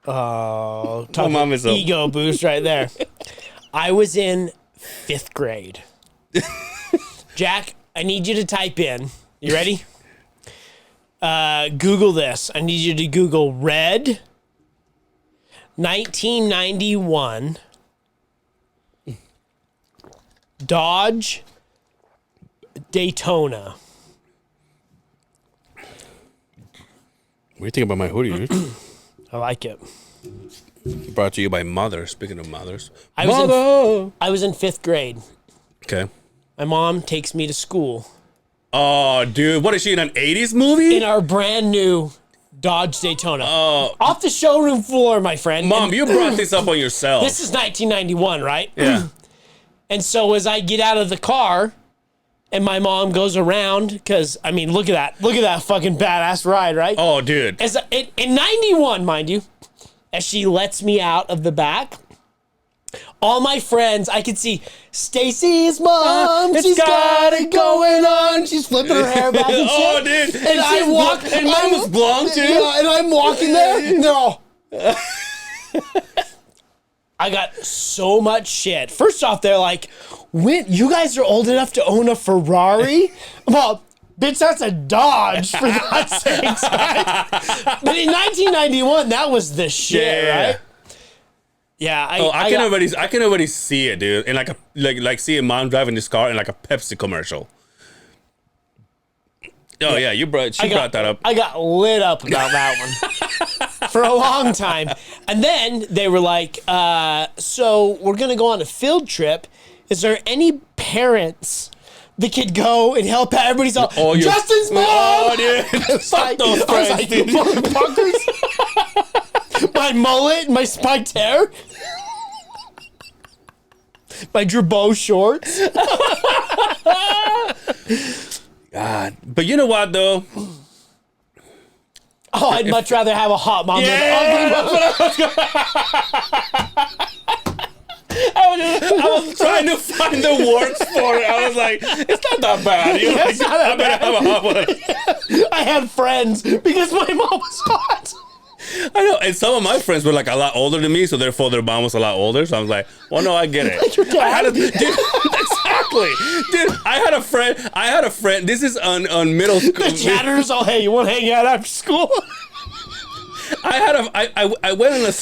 Oh, My mom is ego boost right there. I was in 5th grade. Jack, I need you to type in. You ready? Google this. I need you to Google red 1991 Dodge Daytona. What do you think about my hoodie, dude? I like it. Brought to you by Mother. Speaking of mothers. I was in 5th grade. Okay. My mom takes me to school. Oh, dude. What is she in an 80s movie? In our brand new Dodge Daytona. Oh. Off the showroom floor, my friend. Mom, And you brought this up on yourself. this is 1991, right? Yeah. And so as I get out of the car and my mom goes around, because, I mean, look at that. Look at that fucking badass ride, right? Oh, dude. In 91, mind you, as she lets me out of the back, all my friends, I could see Stacy's mom. She's got it going on. She's flipping her hair back and shit. Oh, dude. And I walk. And mine was blonde, too. Yeah, and I'm walking there. And they're all. I got so much shit. First off, they're like, "When you guys are old enough to own a Ferrari?" Well, bitch, that's a Dodge, for God's sakes, right? But in 1991, that was the shit, Yeah. right? Yeah, I can already see it, dude. And like see a mom driving this car in like a Pepsi commercial. Oh yeah, she brought that up. I got lit up about that one for a long time. And then they were like, so we're going to go on a field trip. Is there any parents that could go and help out? Everybody's all, Justin's mom! Oh, dude. Fuck those friends, dude. You motherfuckers. My mullet, my spiked hair. My Drabeau shorts. God. But you know what, though? Oh, I'd much rather have a hot mom than an ugly mom. I was trying to find the words for it. I was like, it's not that bad. You know, I better have a hot one. I had friends because my mom was hot. I know, and some of my friends were like a lot older than me, so therefore their mom was a lot older. So I was like, well, no, I get it. Like your dad? Dude, exactly. Dude, I had a friend. This is on middle school. The chatters all, hey, you want to hang out after school? I went on a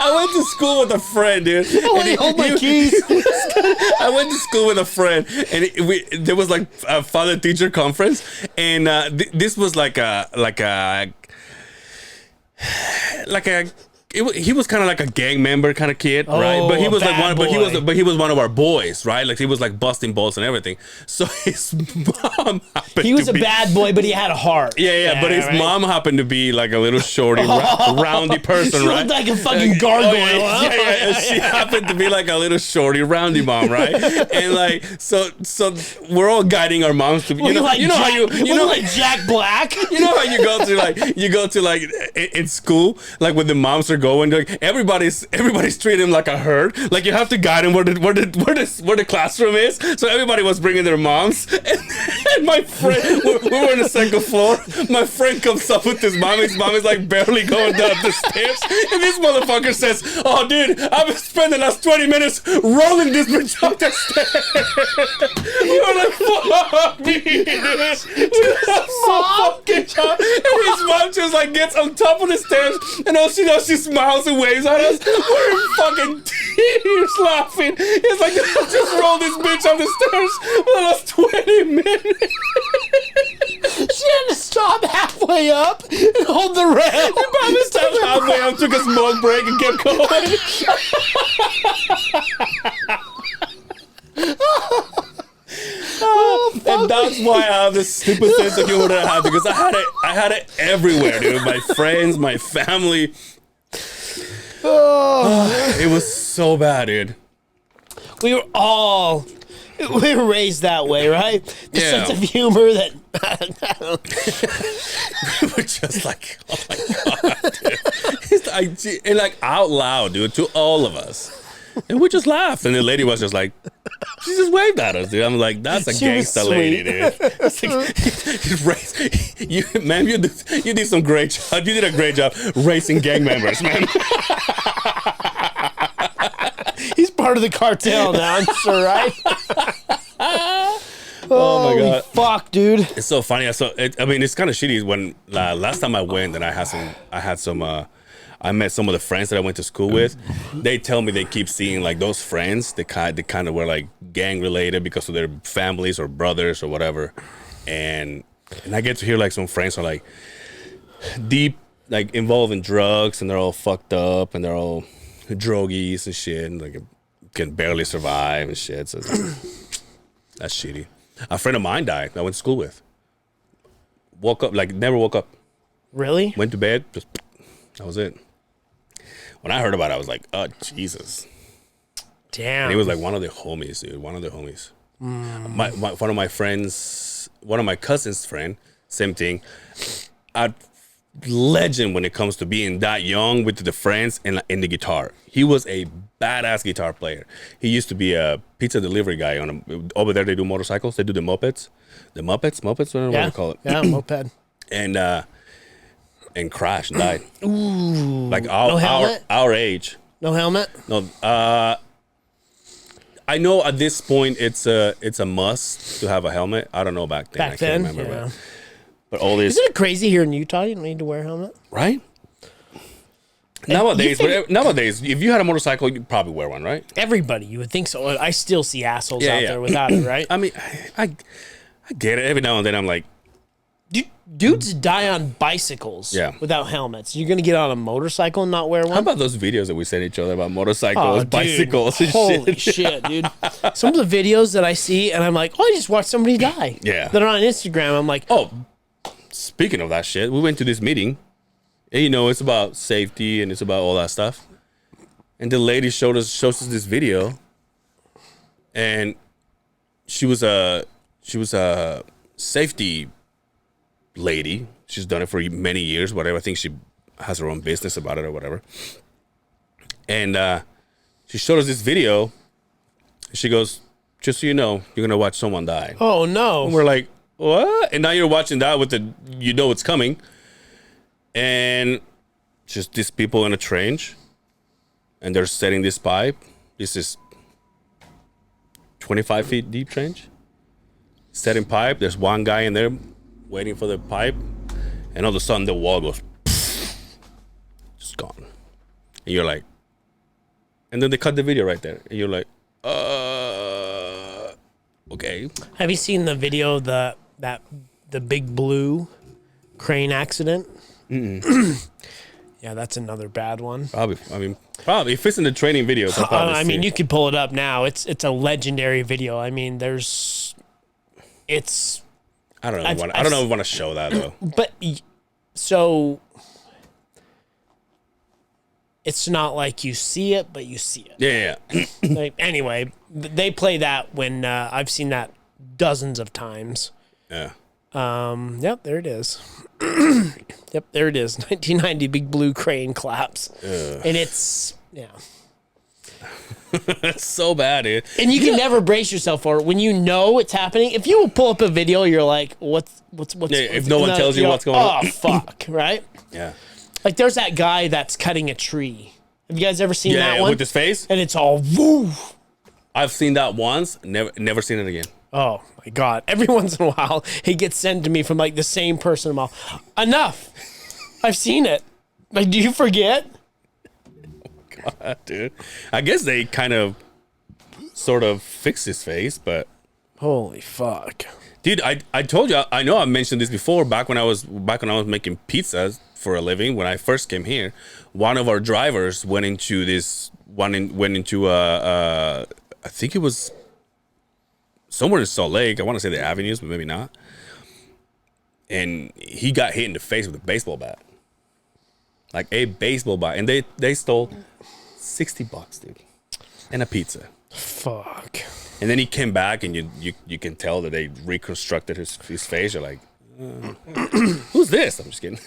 I went to school with a friend, dude. Hold my keys. I went to school with a friend, and there was like a father-teacher conference, and this was he was kind of like a gang member kind of kid, right? But he was like he was one of our boys, right? Like he was like busting balls and everything. So his mom he was a bad boy, but he had a heart. Yeah, but his mom happened to be like a little shorty, roundy person, she right? Looked like a fucking gargoyle. Yeah. She happened to be like a little shorty, roundy mom, right? And like so we're all guiding our moms to be, you know like Jack Black. You know how you go to like in school, like when the moms are going, like everybody's treating him like a herd. Like you have to guide him where the classroom is. So everybody was bringing their moms, and my friend, we were on the second floor. My friend comes up with his mom. His mom is like barely going down the stairs, and this motherfucker says, "Oh, dude, I've spent the last 20 minutes rolling this bitch up the stairs." We were like, "Fuck me, dude." We were so fucking hot. And his mom just like gets on top of the stairs, and all she does, she smiles and waves at us. We're in fucking tears laughing. It's like, just roll this bitch up the stairs for the last 20 minutes. She had to stop halfway up and hold the rail. She probably stopped halfway up, took a smoke break, and kept going. And that's why I have this stupid sense of humor that I have, because I had it everywhere, dude. My friends, my family. It was so bad, dude. We were raised that way, right? The sense of humor that we were just like, oh my god, dude. It's like, and like out loud, dude, to all of us. And we just laughed, and the lady was just like, she just waved at us, dude. I'm like, that's a gangster lady, dude. You did some great job. You did a great job racing gang members, man. He's part of the cartel now, I'm sure, right? Oh my god, fuck, dude! It's so funny. I mean, it's kind of shitty. When last time I went, and I met some of the friends that I went to school with. They tell me they keep seeing like those friends. They kind of were like gang related because of their families or brothers or whatever. And I get to hear like some friends are like deep, like involved in drugs, and they're all fucked up, and they're all drogies and shit, and like can barely survive and shit. So that's shitty. A friend of mine died. I went to school with. Woke up, like never woke up. Really? Went to bed. Just that was it. When I heard about it, I was like, oh, Jesus. Damn. And he was like one of the homies, dude. One of the homies. One of my friends, one of my cousin's friend, same thing. A legend when it comes to being that young with the friends and in the guitar. He was a badass guitar player. He used to be a pizza delivery guy. Over there, they do motorcycles. They do the mopeds. The Muppets? Muppets? I don't know what they call it. Yeah, moped. And crashed and died. Ooh. Like our age. No helmet? No. I know at this point it's a must to have a helmet. I don't know back then. I can't remember. Yeah. But all this. Isn't it crazy here in Utah? You don't need to wear a helmet. Right? Nowadays, if you had a motorcycle, you'd probably wear one, right? Everybody, you would think so. I still see assholes out there without it, right? I mean, I get it. Every now and then, I'm like, dudes die on bicycles without helmets. You're going to get on a motorcycle and not wear one? How about those videos that we send each other about motorcycles, bicycles, and holy shit, dude. Some of the videos that I see, and I'm like, oh, I just watched somebody die. Yeah. That are on Instagram. I'm like, oh, speaking of that shit, we went to this meeting, and it's about safety and it's about all that stuff. And the lady shows us this video, and she was a safety lady. She's done it for many years, whatever. I think she has her own business about it or whatever. And she showed us this video. She goes, just so you know, you're gonna watch someone die. oh no. And we're like, what? And now you're watching that with it's coming. And just these people in a trench, and they're setting this pipe. This is 25 feet deep trench. Setting pipe. There's one guy in there waiting for the pipe, and all of a sudden the wall goes just gone. And you're like, and then they cut the video right there, and you're like, okay. Have you seen the video of the big blue crane accident? Yeah, that's another bad one. Probably if it's in the training videos, I'll probably I see mean, it. you could pull it up now. It's a legendary video. I mean, I don't know. I don't know if I want to show that though. But so it's not like you see it, but you see it. Yeah. Like, anyway, they play that when I've seen that dozens of times. Yeah. Yep, there it is. Yep, there it is. 1990 big blue crane collapse. And it's It's so bad, dude. And you can never brace yourself for it when you know it's happening. If you will pull up a video, you're like, what's if no one tells you what's going on. Oh fuck, right? Yeah. Like there's that guy that's cutting a tree. Have you guys ever seen that one? With his face? And it's all woo. I've seen that once, never seen it again. Oh my god. Every once in a while he gets sent to me from like the same person. I'm all, enough. I've seen it. Like, do you forget? God, dude. I guess they kind of sort of fixed his face, but holy fuck. dude, I told you, I know I mentioned this before back when I was making pizzas for a living when I first came here. One of our drivers went into I think it was somewhere in Salt Lake. I want to say the Avenues, but maybe not. And he got hit in the face with a baseball bat. Like a baseball bat. And they stole $60, dude. And a pizza. Fuck. And then he came back and you can tell that they reconstructed his face. You're like, who's this? I'm just kidding.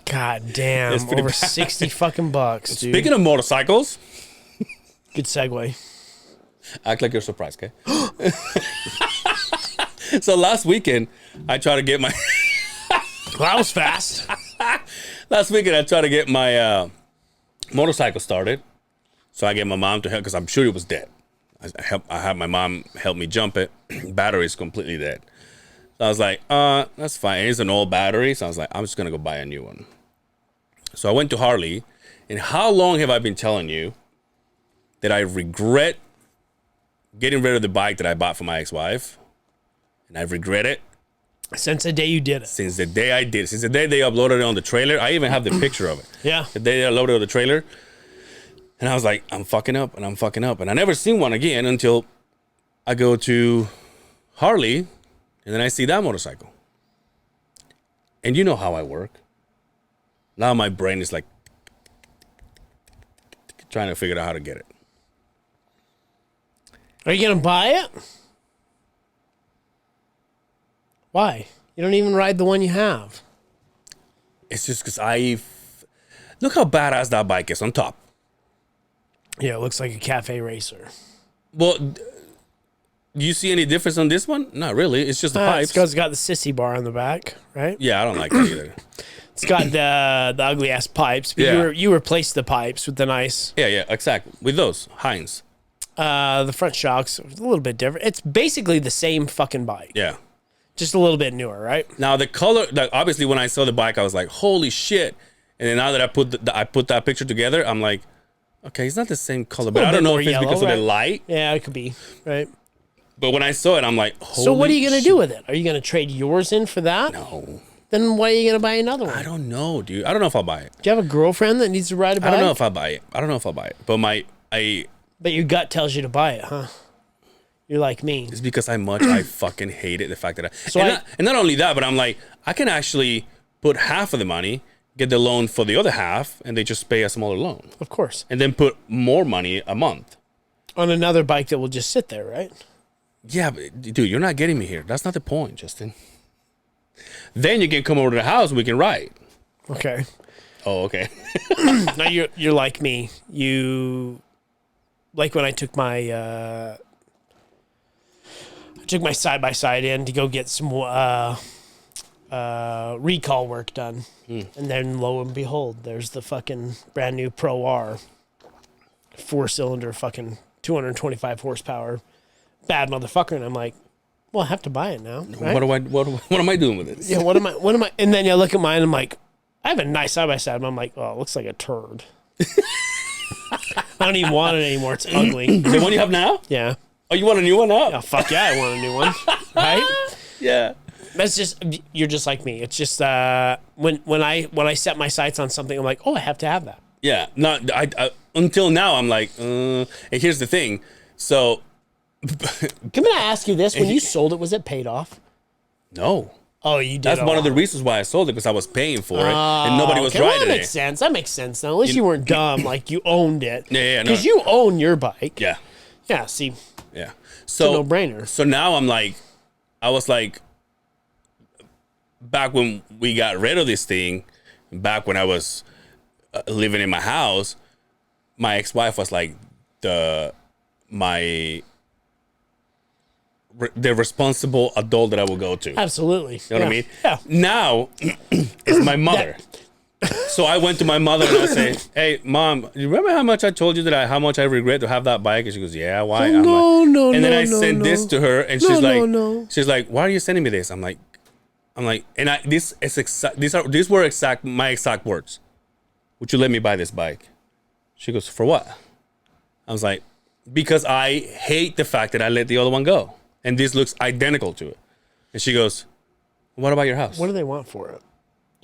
God damn. Over bad. 60 fucking bucks, dude. Speaking of motorcycles. Good segue. Act like you're surprised, okay? So last weekend, I tried to get my... Well, that was fast. Last weekend, I tried to get my motorcycle started. So I get my mom to help, because I'm sure it was dead. I had my mom help me jump it. Battery is completely dead. So I was like, that's fine. It's an old battery. So I was like, I'm just going to go buy a new one. So I went to Harley. And how long have I been telling you that I regret getting rid of the bike that I bought for my ex-wife? And I regret it. Since the day you did it. Since the day I did it. Since the day they uploaded it on the trailer. I even have the picture of it. Yeah. The day they uploaded it on the trailer. And I was like, I'm fucking up and I'm fucking up. And I never seen one again until I go to Harley and then I see that motorcycle. And you know how I work. Now my brain is like trying to figure out how to get it. Are you going to buy it? Why? You don't even ride the one you have. It's just because look how badass that bike is on top. Yeah, it looks like a cafe racer. Well, do you see any difference on this one? Not really. It's just the pipes. It's because it's got the sissy bar on the back, right? Yeah, I don't like that either. It's got the ugly ass pipes, but Yeah. you replaced the pipes with the nice. Yeah, exactly. With those Heinz. The front shocks are a little bit different. It's basically the same fucking bike. Yeah. Just a little bit newer, right? Now the color, obviously when I saw the bike, I was like, holy shit. And then now that I put that picture together, I'm like, okay, it's not the same color, but little I don't bit know more if it's yellow, because of right? the light. Yeah, it could be, right? But when I saw it, I'm like, holy So what are you going to shit. do with it? Are you going to trade yours in for that? No, Then why are you going to buy another one? I don't know, dude. I don't know if I'll buy it. Do you have a girlfriend that needs to ride a bike? I don't know if I'll buy it. But But your gut tells you to buy it, huh? You're like me. it's because I fucking hate it. The fact that So and not only that, but I'm like, I can actually put half of the money, get the loan for the other half, and they just pay a smaller loan. Of course. And then put more money a month. On another bike that will just sit there, right? Yeah, but dude, you're not getting me here. That's not the point, Justin. Then you can come over to the house and we can ride. Okay. Oh, okay. Now you're like me. You like when I took my side by side in to go get some recall work done, and then lo and behold, there's the fucking brand new Pro R, 4-cylinder, fucking 225 horsepower, bad motherfucker, and I'm like, well, I have to buy it now. Right? What am I doing with this? Yeah, what am I? And then you look at mine, and I'm like, I have a nice side by side, and I'm like, oh, it looks like a turd. I don't even want it anymore. It's ugly. The one you have now? Yeah. Oh, you want a new one now? Oh, fuck yeah, I want a new one. Right? Yeah. That's just, you're just like me. It's just when I set my sights on something, I'm like, oh, I have to have that. Yeah. No, I until now I'm like, and here's the thing. So Can I ask you this? When you sold it, was it paid off? no. Oh, you did. That's one of the reasons why I sold it, because I was paying for it and nobody was okay, well, riding that it. makes sense. That makes sense. Now, at least you weren't dumb. Like you owned it. Yeah, no. Because you own your bike. Yeah. Yeah. See, Yeah. it's a So no-brainer. So now I was like, back when we got rid of this thing, back when I was living in my house, my ex-wife was like the responsible adult that I will go to. Absolutely. You know what I mean? Yeah. Now it's my mother. So I went to my mother and I say, "Hey, Mom, you remember how much I told you how much I regret to have that bike?" And she goes, "Yeah, why?" I'm No. and then I sent this to her, and she's No. she's like, "Why are you sending me this?" I'm like, and these were my exact words. Would you let me buy this bike? She goes, "For what?" I was like, "Because I hate the fact that I let the other one go, and this looks identical to it." And she goes, "What about your house?" What do they want for it?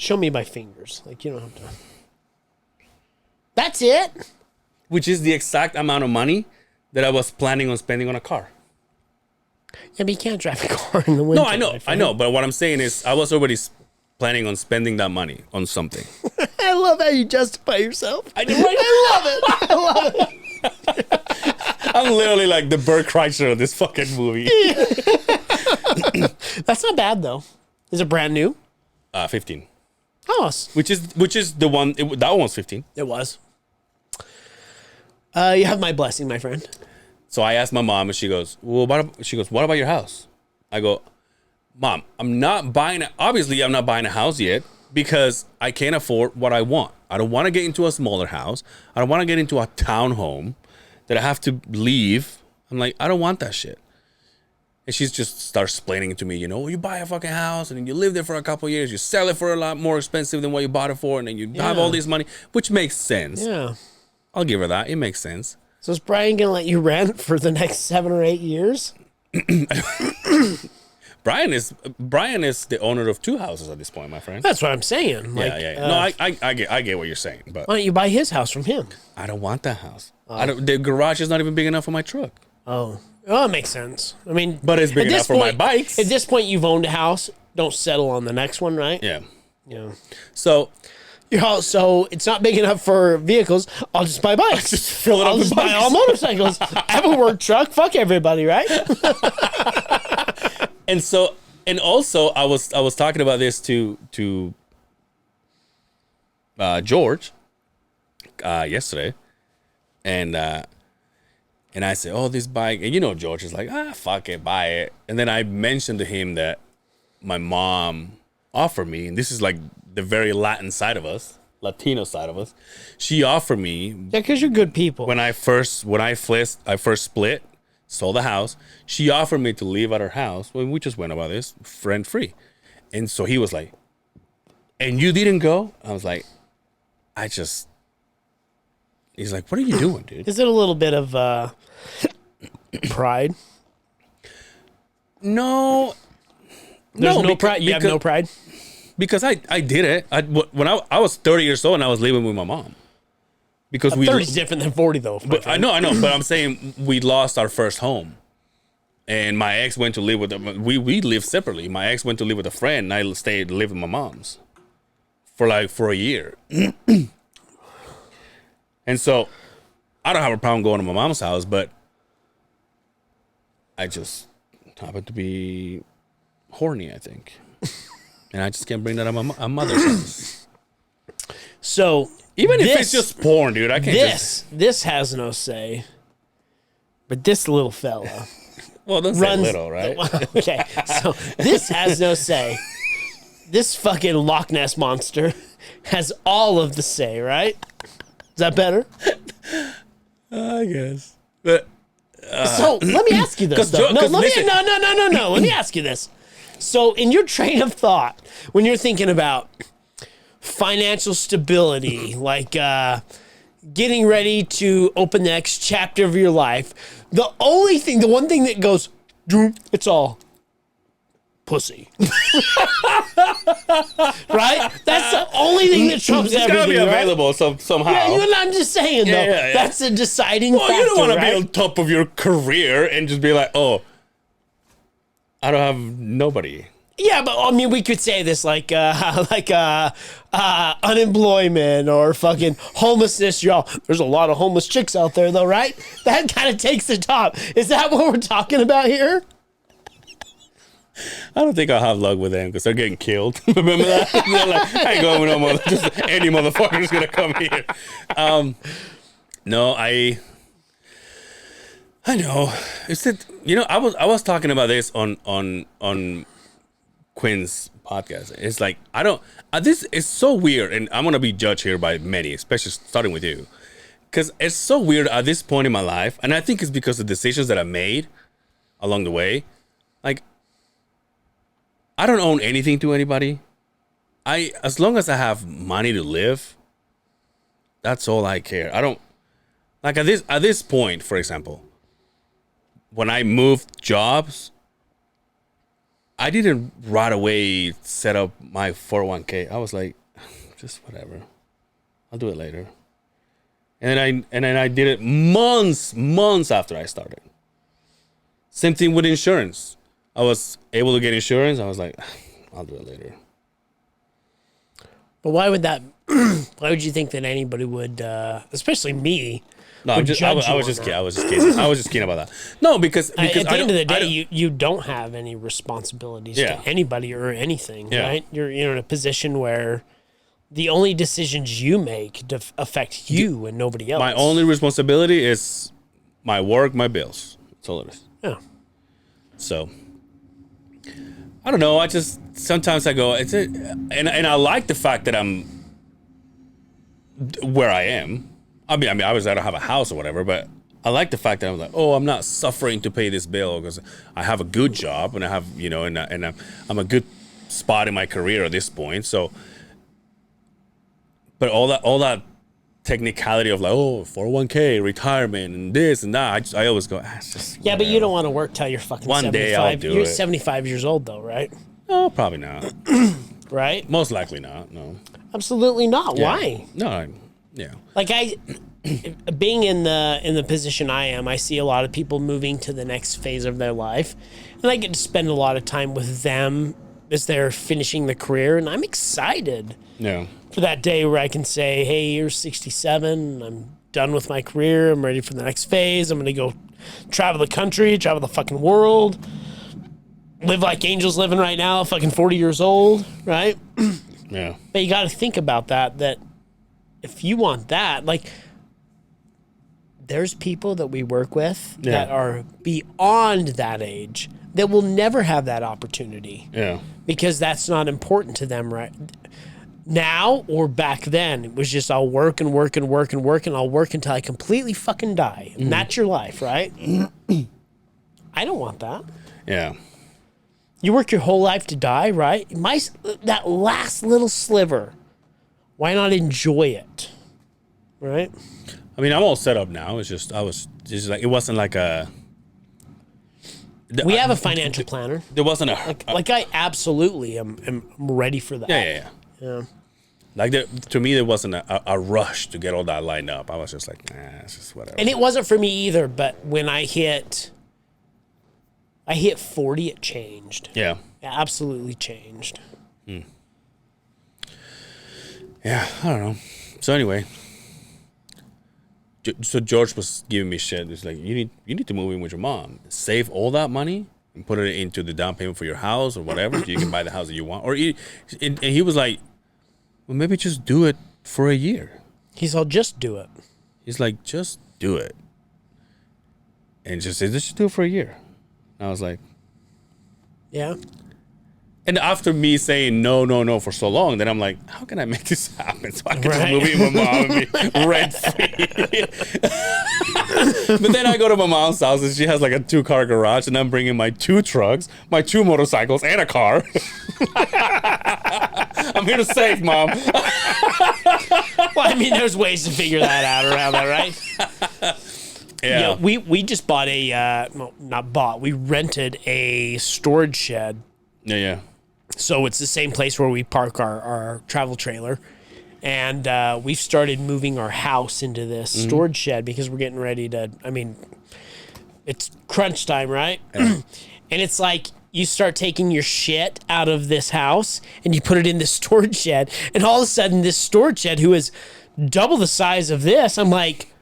Show me my fingers. Like, you don't have to. That's it? Which is the exact amount of money that I was planning on spending on a car. Yeah, but you can't drive a car in the winter. No, I know. But what I'm saying is I was already planning on spending that money on something. I love how you justify yourself. I love it. I love it. I'm literally like the Bert Kreischer of this fucking movie. That's not bad, though. Is it brand new? 15. Oh, Which is the one, that one was 15. it was. You have my blessing, my friend. So I asked my mom, and she goes, "Well, what about your house?" I go, "Mom, I'm not buying a house yet because I can't afford what I want. I don't want to get into a smaller house. I don't want to get into a townhome that I have to leave." I'm like, I don't want that shit. And she just starts explaining to me, you buy a fucking house and then you live there for a couple of years, you sell it for a lot more expensive than what you bought it for, and then you have all this money, which makes sense. Yeah. I'll give her that. It makes sense. So is Brian going to let you rent for the next 7 or 8 years? Brian is the owner of 2 houses at this point, my friend. That's what I'm saying. Like, Yeah. No, I get what you're saying, but why don't you buy his house from him? I don't want that house. The garage is not even big enough for my truck. Oh, it makes sense. I mean, But it's big at enough this for my point- bikes. At this point, you've owned a house. Don't settle on the next one, right? Yeah. Yeah. So So it's not big enough for vehicles. I'll just buy bikes. just fill it up I'll with just buy bikes. all motorcycles. I have a work truck. Fuck everybody, right? and also I was talking about this to George yesterday, and I said, "Oh, this bike," and George is like, fuck it, buy it. And then I mentioned to him that my mom offered me, and this is like the very Latino side of us. She offered me Yeah, because you're good people. when I first split, sold the house. She offered me to live at her house when we just went about this rent free. And so he was like, "And you didn't go?" I was like, he's like, what are you doing, dude? Is it a little bit of pride? No. There's no pride. You have no pride? Because I did it. When I was 30 years old and I was living with my mom. Because 30 is different than 40, though. But I know. But I'm saying we lost our first home. And my ex went to live with them. We lived separately. My ex went to live with a friend, and I stayed to live with my mom's for a year. And so I don't have a problem going to my mom's house, but I just happen to be horny, I think. And I just can't bring that on my mother's house. So even if it's just porn, dude, I can't This has no say. But this little fella... Well, don't say little, right? Okay, so this has no say. This fucking Loch Ness monster has all of the say, right? Is that better? I guess. But so let me ask you this. Though. No. Let me ask you this. So in your train of thought, when you're thinking about financial stability, like getting ready to open the next chapter of your life, the one thing that goes, it's all pussy. Right? That's the only thing that trumps everything. It's gotta be available somehow. Yeah, I'm just saying, though. Yeah. That's a deciding factor, you don't want to be on top of your career and just be like, oh, I don't have nobody. Yeah, but I mean, we could say this like unemployment or fucking homelessness, y'all. There's a lot of homeless chicks out there, though, right? That kind of takes the top. Is that what we're talking about here? I don't think I'll have luck with them because they're getting killed. Remember that? They're like, I ain't going with no mother. Just any motherfucker's gonna come here. No, I know. It's that I was talking about this on Quinn's podcast. It's like this is so weird, and I'm gonna be judged here by many, especially starting with you, because it's so weird at this point in my life, and I think it's because of the decisions that I made along the way. Like, I don't own anything to anybody. As long as I have money to live, that's all I care. I don't like at this point, for example, when I moved jobs, I didn't right away set up my 401k. I was like, just whatever. I'll do it later. And then I did it months after I started. Same thing with insurance. I was able to get insurance. I was like, I'll do it later. But why would that? Why would you think that anybody would, especially me? No, I was just kidding. I was just kidding about that. No, because at the end of the day, you don't have any responsibilities to anybody or anything, right? You're in a position where the only decisions you make affect you and nobody else. My only responsibility is my work, my bills. That's all it is. Yeah. So I don't know. Sometimes I go, and I like the fact that I'm where I am. I mean, obviously I don't have a house or whatever, but I like the fact that I'm like, oh, I'm not suffering to pay this bill because I have a good job and I have, and I'm a good spot in my career at this point. So, but all that technicality of like, oh, 401k, retirement, and this and that, I always go, it's just yeah, but you don't want to work till you're fucking one 75. day I'll do you're it. 75 years old though, right? No, probably not. Right? Most likely not. No. Absolutely not. Yeah. Why? No. Yeah. Like being in the position I am, I see a lot of people moving to the next phase of their life, and I get to spend a lot of time with them as they're finishing the career, and I'm excited. Yeah. For that day where I can say, hey, you're 67, I'm done with my career, I'm ready for the next phase, I'm going to go travel the country, travel the fucking world, live like angels living right now, fucking 40 years old, right? Yeah. But you got to think about that if you want that, like, there's people that we work with that are beyond that age that will never have that opportunity. Yeah. Because that's not important to them right now or back then. It was just I'll work and work and work and work and I'll work until I completely fucking die. And that's your life, right? I don't want that. Yeah. You work your whole life to die, right? That last little sliver Why not enjoy it? Right? I mean, I'm all set up now. It's just, I was just like, it wasn't like a... We have a financial planner. There wasn't a... Like I absolutely am ready for that. Yeah. Like, to me, there wasn't a rush to get all that lined up. I was just like, nah, it's just whatever. And it wasn't for me either, but when I hit 40, it changed. Yeah. It absolutely changed. Yeah, I don't know. So anyway, so George was giving me shit. It's like, you need to move in with your mom. Save all that money and put it into the down payment for your house or whatever, so you can buy the house that you want. And he was like, well, maybe just do it for a year. He's all, just do it. He's like, just do it. And just said, just do it for a year. And I was like... Yeah. And after me saying no for so long, then I'm like, how can I make this happen so I can just move in with my mom and be rent free? But then I go to my mom's house and she has like a 2-car garage, and I'm bringing my 2 trucks, my 2 motorcycles, and a car. I'm here to save, Mom. Well, I mean, there's ways to figure that out around that, right? Yeah. We just bought we rented a storage shed. Yeah. So it's the same place where we park our travel trailer. And we've started moving our house into this storage shed because we're getting ready to, it's crunch time, right? Yeah. And it's like you start taking your shit out of this house and you put it in this storage shed. And all of a sudden, this storage shed, who is double the size of this, I'm like,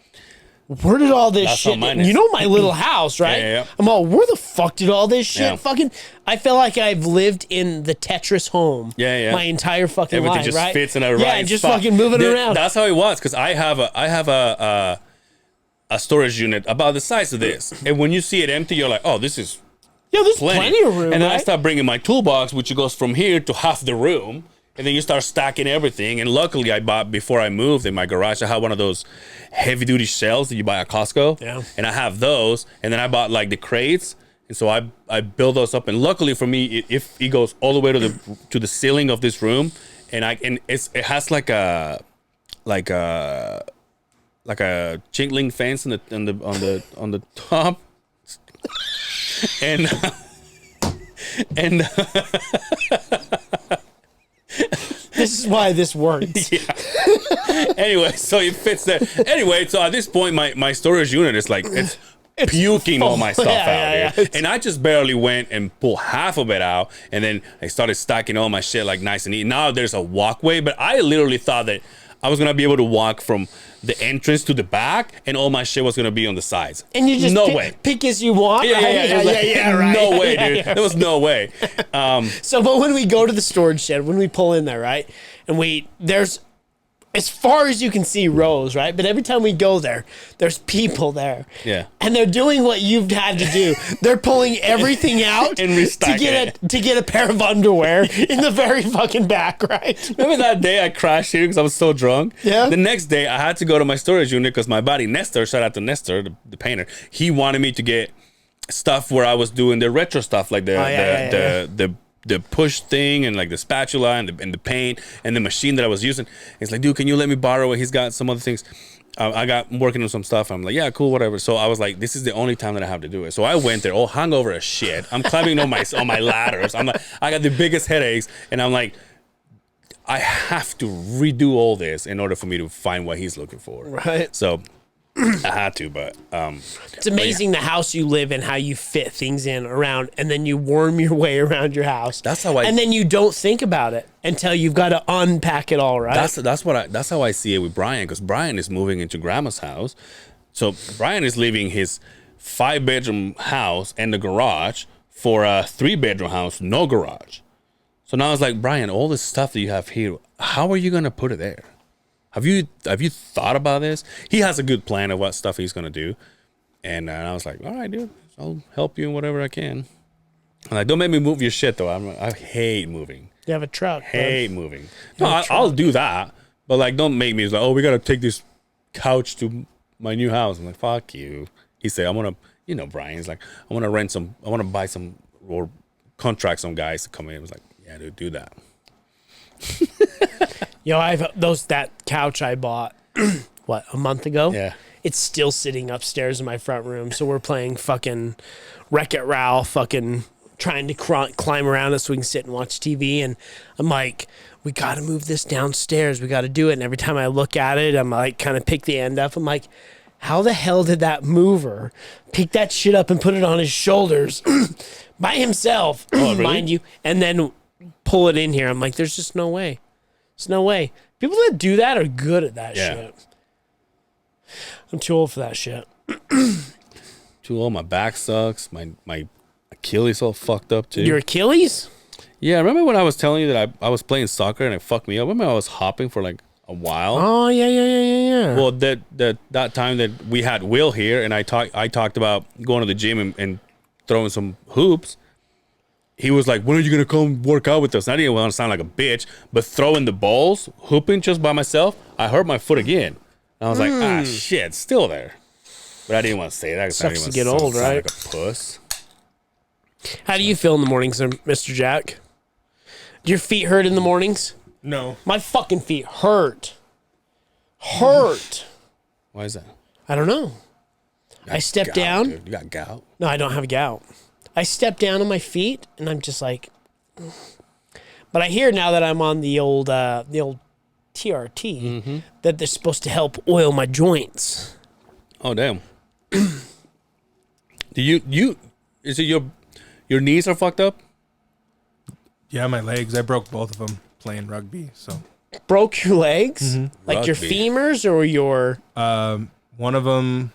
where did all this shit... You know my little house, right? Yeah. I'm all, where the fuck did all this shit Yeah. I feel like I've lived in the Tetris home my entire fucking Everything life, just right? fits in a right just spot. fucking moving around. That's how it was, because I have a storage unit about the size of this. And when you see it empty, you're like, oh, this is there's plenty of room, And then I right? start bringing my toolbox, which goes from here to half the room. And then you start stacking everything. And luckily, I bought, before I moved in my garage, I had one of those heavy-duty shelves that you buy at Costco. Yeah. And I have those. And then I bought, like, the crates. And so I build those up. And luckily for me, it goes all the way to the ceiling of this room. And it has, like a chinkling fence on the top. and This is why this works. Yeah. Anyway, so it fits there. Anyway, so at this point, my storage unit is like, it's puking all my stuff out here. And I just barely went and pulled half of it out. And then I started stacking all my shit like nice and neat. Now there's a walkway, but I literally thought that I was going to be able to walk from the entrance to the back and all my shit was going to be on the sides. And you just pick as you want? Yeah, right. No way, dude. There was no way. So, but when we go to the storage shed, when we pull in there, right? And there's, as far as you can see, rows, right? But every time we go there, there's people there. Yeah. And they're doing what you've had to do. They're pulling everything out and restacking to get a pair of underwear in the very fucking back, right? Remember that day I crashed here because I was so drunk? Yeah. The next day I had to go to my storage unit because my buddy Nestor, shout out to Nestor, the painter, he wanted me to get stuff where I was doing the retro stuff, like the push thing and like the spatula and the paint and the machine that I was using. He's like, dude, can you let me borrow it? He's got some other things. I'm working on some stuff. I'm like, yeah, cool, whatever. So I was like, this is the only time that I have to do it. So I went there all hungover as shit. I'm climbing on my ladders. I'm like, I got the biggest headaches. And I'm like, I have to redo all this in order for me to find what he's looking for. Right. So I had to, but it's amazing the house you live in, how you fit things in around, and then you worm your way around your house. That's how and then you don't think about it until you've got to unpack it all, right? That's how I see it with Brian, because Brian is moving into Grandma's house. So Brian is leaving his 5-bedroom house and the garage for a 3-bedroom house, no garage. So now it's like, Brian, all this stuff that you have here, how are you gonna put it there? Have you thought about this? He has a good plan of what stuff he's gonna do, and I was like, all right, dude, I'll help you in whatever I can. I'm like, don't make me move your shit though. I hate moving. You have a truck. Hate moving. No, I'll do that, but like, don't make me like, oh, we gotta take this couch to my new house. I'm like, fuck you. He said, I wanna, Brian's like, I wanna buy some or contract some guys to come in. I was like, yeah, dude, do that. Yo, that couch I bought a month ago? Yeah. It's still sitting upstairs in my front room. So we're playing fucking Wreck-It Ralph, fucking trying to climb around it so we can sit and watch TV. And I'm like, we got to move this downstairs. We got to do it. And every time I look at it, I'm like, kind of pick the end up. I'm like, how the hell did that mover pick that shit up and put it on his shoulders by himself, really? mind you, and then pull it in here? I'm like, there's just no way. There's no way. People that do that are good at that shit. I'm too old for that shit. Too old. My back sucks. My Achilles all fucked up too. Your Achilles? Yeah, remember when I was telling you that I was playing soccer and it fucked me up? Remember I was hopping for like a while? Oh, yeah. Well, that time that we had Will here and I talked about going to the gym and throwing some hoops. He was like, when are you going to come work out with us? And I didn't want to sound like a bitch, but throwing the balls, hooping just by myself, I hurt my foot again. And I was like, shit, it's still there. But I didn't want to say that. Sucks to get old, right? Like a puss. How do you feel in the mornings, Mr. Jack? Do your feet hurt in the mornings? No. My fucking feet hurt. Hurt. Why is that? I don't know. I step down. Dude. You got gout? No, I don't have gout. I step down on my feet, and I'm just like... But I hear now that I'm on the old TRT that they're supposed to help oil my joints. Oh, damn. Do you... Is it your knees are fucked up? Yeah, my legs. I broke both of them playing rugby. So Broke your legs? Like your Rugby. femurs or your... one of them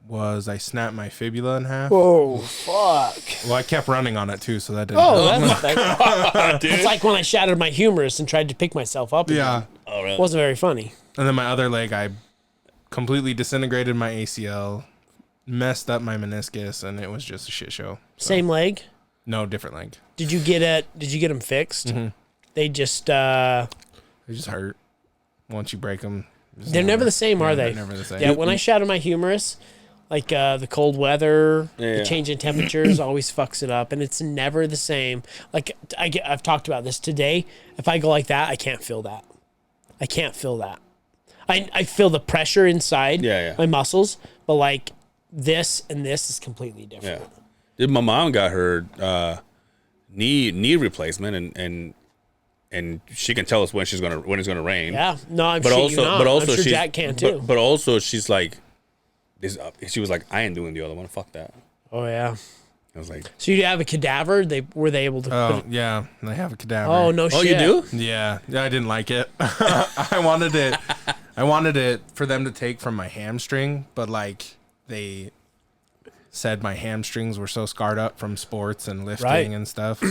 was I snapped my fibula in half. Oh, fuck. Well, I kept running on it too, so that didn't. Oh, that's it's like when I shattered my humerus and tried to pick myself up again. yeah. Oh, really? It wasn't very funny. And then my other leg, I completely disintegrated my ACL, messed up my meniscus, and it was just a shit show. So, Same leg? no, different leg. Did you get them fixed? They just They just hurt once you break them. they're never the same, are they? They're never the same. Yeah, when I shattered my humerus, like the cold weather, Yeah. the change in temperatures always fucks it up, and it's never the same. Like I've talked about this today. If I go like that, I can't feel that. I can't feel that. I feel the pressure inside my muscles, but like this and this is completely different. Yeah. Dude, my mom got her knee replacement, and she can tell us when it's gonna rain. Yeah, no, I'm But sure also, you not. but also I'm sure she's, Jack can too. But also, she's like, she was like, I ain't doing the other one. Fuck that. Oh yeah. I was like, So you have a cadaver? Were they able to? Oh yeah, they have a cadaver. Oh no! oh, shit. you do? Yeah, I didn't like it. I wanted it for them to take from my hamstring, but like they said my hamstrings were so scarred up from sports and lifting Right. and stuff.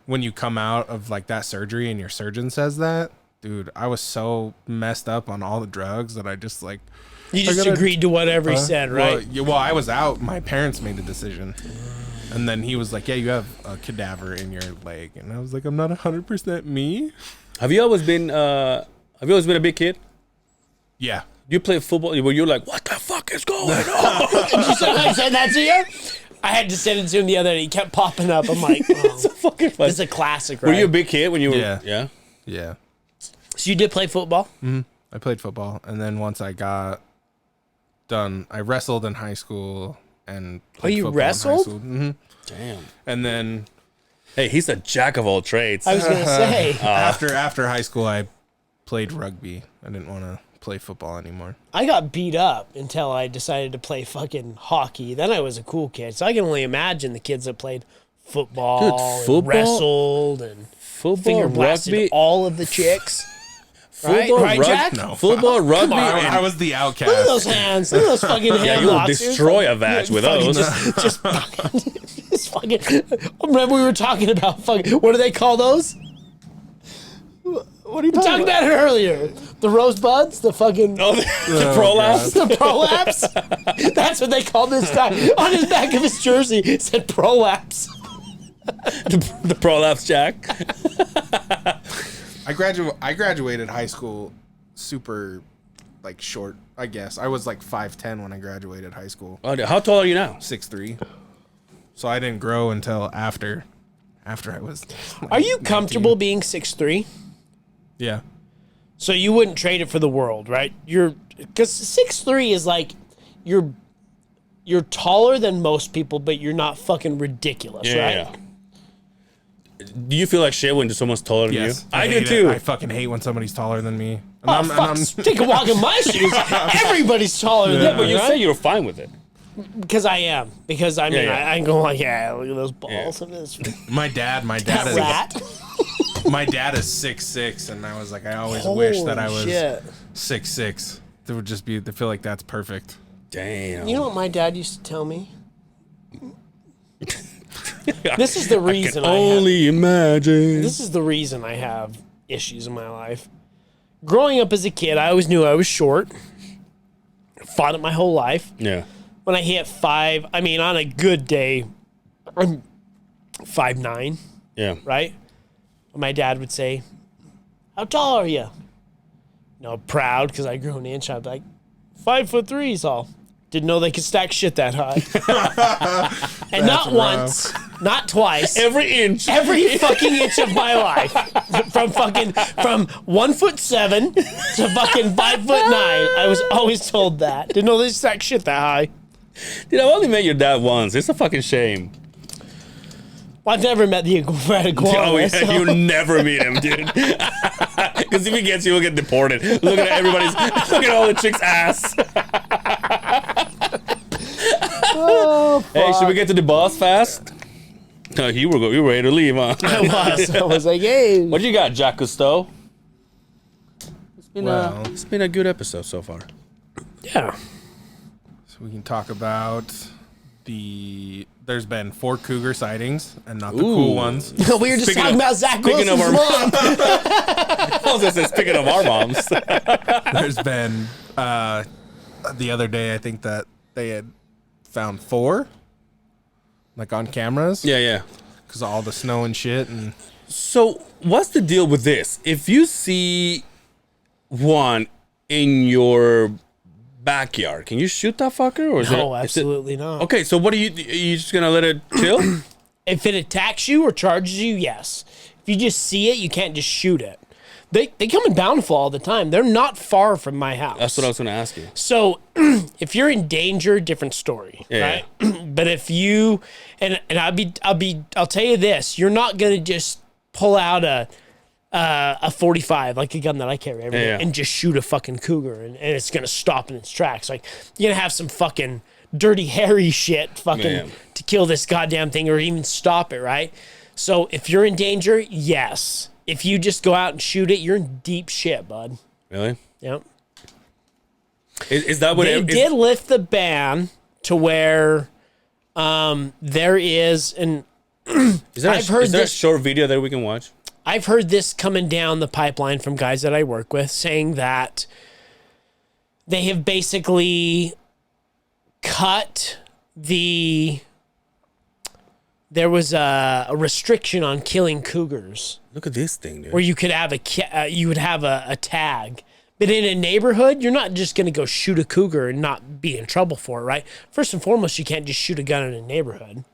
When you come out of like that surgery and your surgeon says that, dude, I was so messed up on all the drugs that I just like. You just gotta- agreed to whatever he said, right? Well, I was out. My parents made the decision. And then he was like, yeah, you have a cadaver in your leg. And I was like, I'm not 100% me. Have you always been a big kid? Yeah. You play football where you're like, what the fuck is going on? Did you say I said that to you? I had to send it to him the other day. He kept popping up. I'm like, It's so fucking fun. this is a classic, right? Were you a big kid when you were? Yeah. Yeah. Yeah. So you did play football? I played football. And then once I got done, I wrestled in high school and played you football in high wrestled? school. Damn. And then Hey, he's a jack of all trades. I was gonna say. after high school, I played rugby. I didn't want to play football anymore. I got beat up until I decided to play fucking hockey. Then I was a cool kid. So I can only imagine the kids that played football, Dude, and football? wrestled, and Football, finger blasted rugby, all of the chicks. football, right, Jack? No. football, rugby. I was the outcast. Look at those hands. Look at those fucking hands. Yeah, you'll destroy a vatch with those. Just fucking. Remember we were talking about fucking. What do they call those? What are you talking about it earlier? The rosebuds, the fucking Oh, the prolapse. the prolapse. That's what they called this guy on his back of his jersey. It said prolapse. The prolapse jack. I graduated high school super like short, I guess. I was like 5'10" when I graduated high school. Oh, how tall are you now? 6'3". So I didn't grow until after I was like, Are you 19. comfortable being 6'3"? Yeah. So you wouldn't trade it for the world, right? Because 6'3" is like you're taller than most people, but you're not fucking ridiculous, right? Yeah. Do you feel like shit when someone's taller than Yes, you? I do too. I fucking hate when somebody's taller than me. Take a walk in my shoes. Everybody's taller than Yeah, me, but you right? say you're fine with it. Because I am. Because I mean, Yeah. I can go like, yeah, look at those balls and this My dad rat. is 6'6", and I was like, I always wish that I was Shit. 6'6". It would just be. I feel like that's perfect. Damn. You know what my dad used to tell me? This is the reason Imagine. This is the reason I have issues in my life. Growing up as a kid, I always knew I was short. Fought it my whole life. Yeah. When I hit 5, I mean, on a good day, I'm 5'9", Yeah. right? My dad would say, "How tall are you?" No, proud because I grew an inch. I'd be like, 5'3" is all. Didn't know they could stack shit that high. And not once, not twice. Every inch. Every fucking inch of my life, from 1'7" to fucking 5'9", I was always told that. Didn't know they stack shit that high. Dude, I've only met your dad once. It's a fucking shame. Well, I've never met the iguana. Oh, yeah, so- you'll never meet him, dude. Because if he gets you, he'll get deported. Look at look at all the chicks' ass. Oh, Hey, should we get to the boss fast? No, you were ready to leave, huh? I was like, hey. What you got, Jack Cousteau? Well, It's been a good episode so far. Yeah. so we can talk about There's been 4 cougar sightings, and not the cool ones. We were just Speaking talking of- about Zach speaking of Wilson's our- mom. I was gonna say, speaking of our moms. There's been the other day, I think that they had found 4, like on cameras, yeah. because of all the snow and shit. And So, what's the deal with this? If you see one in your backyard, can you shoot that fucker? Or is No, it, absolutely not. Okay, so what are you just gonna let it chill? If it attacks you or charges you, yes. If you just see it, you can't just shoot it. They come in bountiful all the time. They're not far from my house. That's what I was gonna ask you. So if you're in danger, different story, Yeah. right? But if you and I'll tell you this, you're not gonna just pull out a 45, like a gun that I carry every day, Yeah. and just shoot a fucking cougar and it's gonna stop in its tracks. Like you're gonna have some fucking dirty, hairy shit fucking Yeah. to kill this goddamn thing or even stop it, right? So if you're in danger, yes. If you just go out and shoot it, you're in deep shit, bud. Really? Yep. Is that what They did lift the ban to where there is an Is there, I've heard is there this- a short video that we can watch? I've heard this coming down the pipeline from guys that I work with saying that they have basically cut there was a restriction on killing cougars Look at this thing, dude. where you could have you would have a tag. But in a neighborhood, you're not just going to go shoot a cougar and not be in trouble for it, right? First and foremost, you can't just shoot a gun in a neighborhood.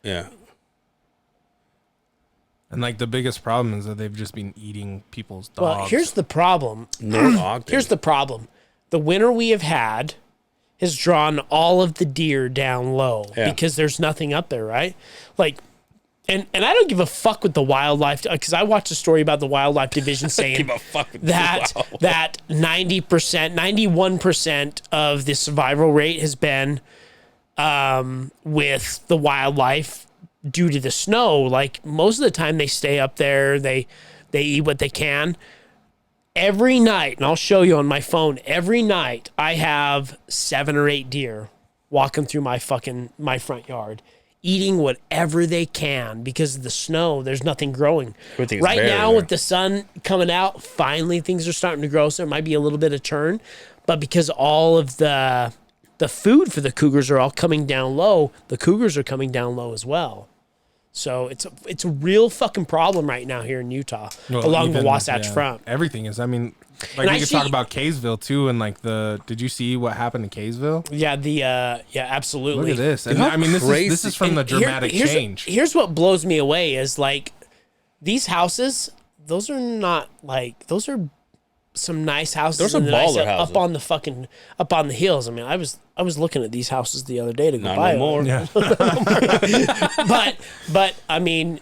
Yeah. And like the biggest problem is that they've just been eating people's dogs. Well, here's the problem. No Ogden. Here's the problem. The winter we have had has drawn all of the deer down low Yeah. because there's nothing up there, right? Like, and I don't give a fuck with the wildlife, because I watched a story about the wildlife division saying Give a fuck with that wow. that 90%, 91% of the survival rate has been with the wildlife due to the snow. Like most of the time they stay up there, they eat what they can. Every night, and I'll show you on my phone, every night I have 7 or 8 deer walking through my front yard, eating whatever they can because of the snow. There's nothing growing. Everything's Right bare now, there. with the sun coming out, finally things are starting to grow, so there might be a little bit of turn. But because all of the food for the cougars are all coming down low, the cougars are coming down low as well. So it's a real fucking problem right now here in Utah, Well, along the even- Wasatch yeah, Front. Everything is. I mean, like And I we could talk see- about Kaysville too, and like did you see what happened in Kaysville? Yeah, absolutely. Look at this. And how I mean, this crazy- is from the dramatic here's change. Here's what blows me away is like these houses, those are some nice houses. There's some and then I baller said, houses. up on the hills. I mean, I was looking at these houses the other day to go Not buy no more. Yeah. but I mean,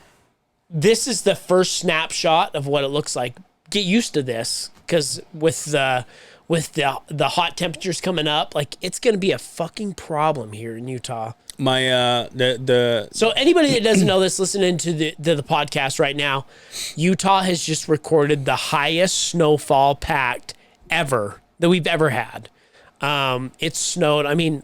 this is the first snapshot of what it looks like. Get used to this, because with the hot temperatures coming up, like, it's going to be a fucking problem here in Utah. My the So anybody that doesn't know this, listening to the podcast right now, Utah has just recorded the highest snowfall packed ever that we've ever had. It's snowed. I mean,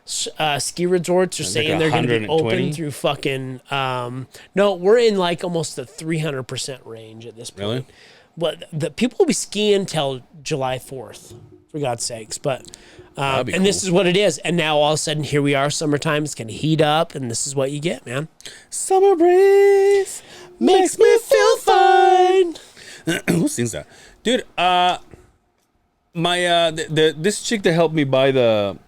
ski resorts are saying they're going to be 120? open through fucking. No, we're in like almost the 300% range at this point. Really? But the people will be skiing till July 4th, for God's sakes. But That'd be and this cool. is what it is. And now all of a sudden, here we are, summertime. It's going to heat up, and this is what you get, man. summer breeze makes me feel fine. Who sings that, dude? My this chick that helped me buy the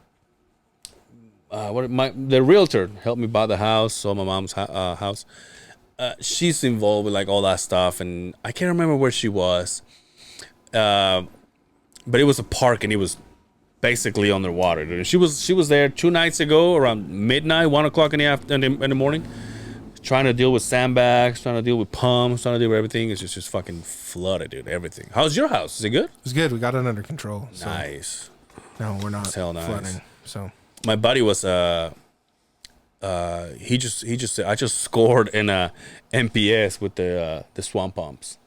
the realtor helped me buy the house, so my mom's house. She's involved with like all that stuff, and I can't remember where she was. But it was a park, and it was basically underwater. Dude. She was there 2 nights ago around midnight, 1 o'clock in the morning, trying to deal with sandbags, trying to deal with pumps, trying to deal with everything. It's just fucking flooded, dude. Everything. How's your house? Is it good? It's good. We got it under control. So Nice. no, we're not Hell nice. flooding. So My buddy was he just said, I just scored in a MPS with the swamp pumps.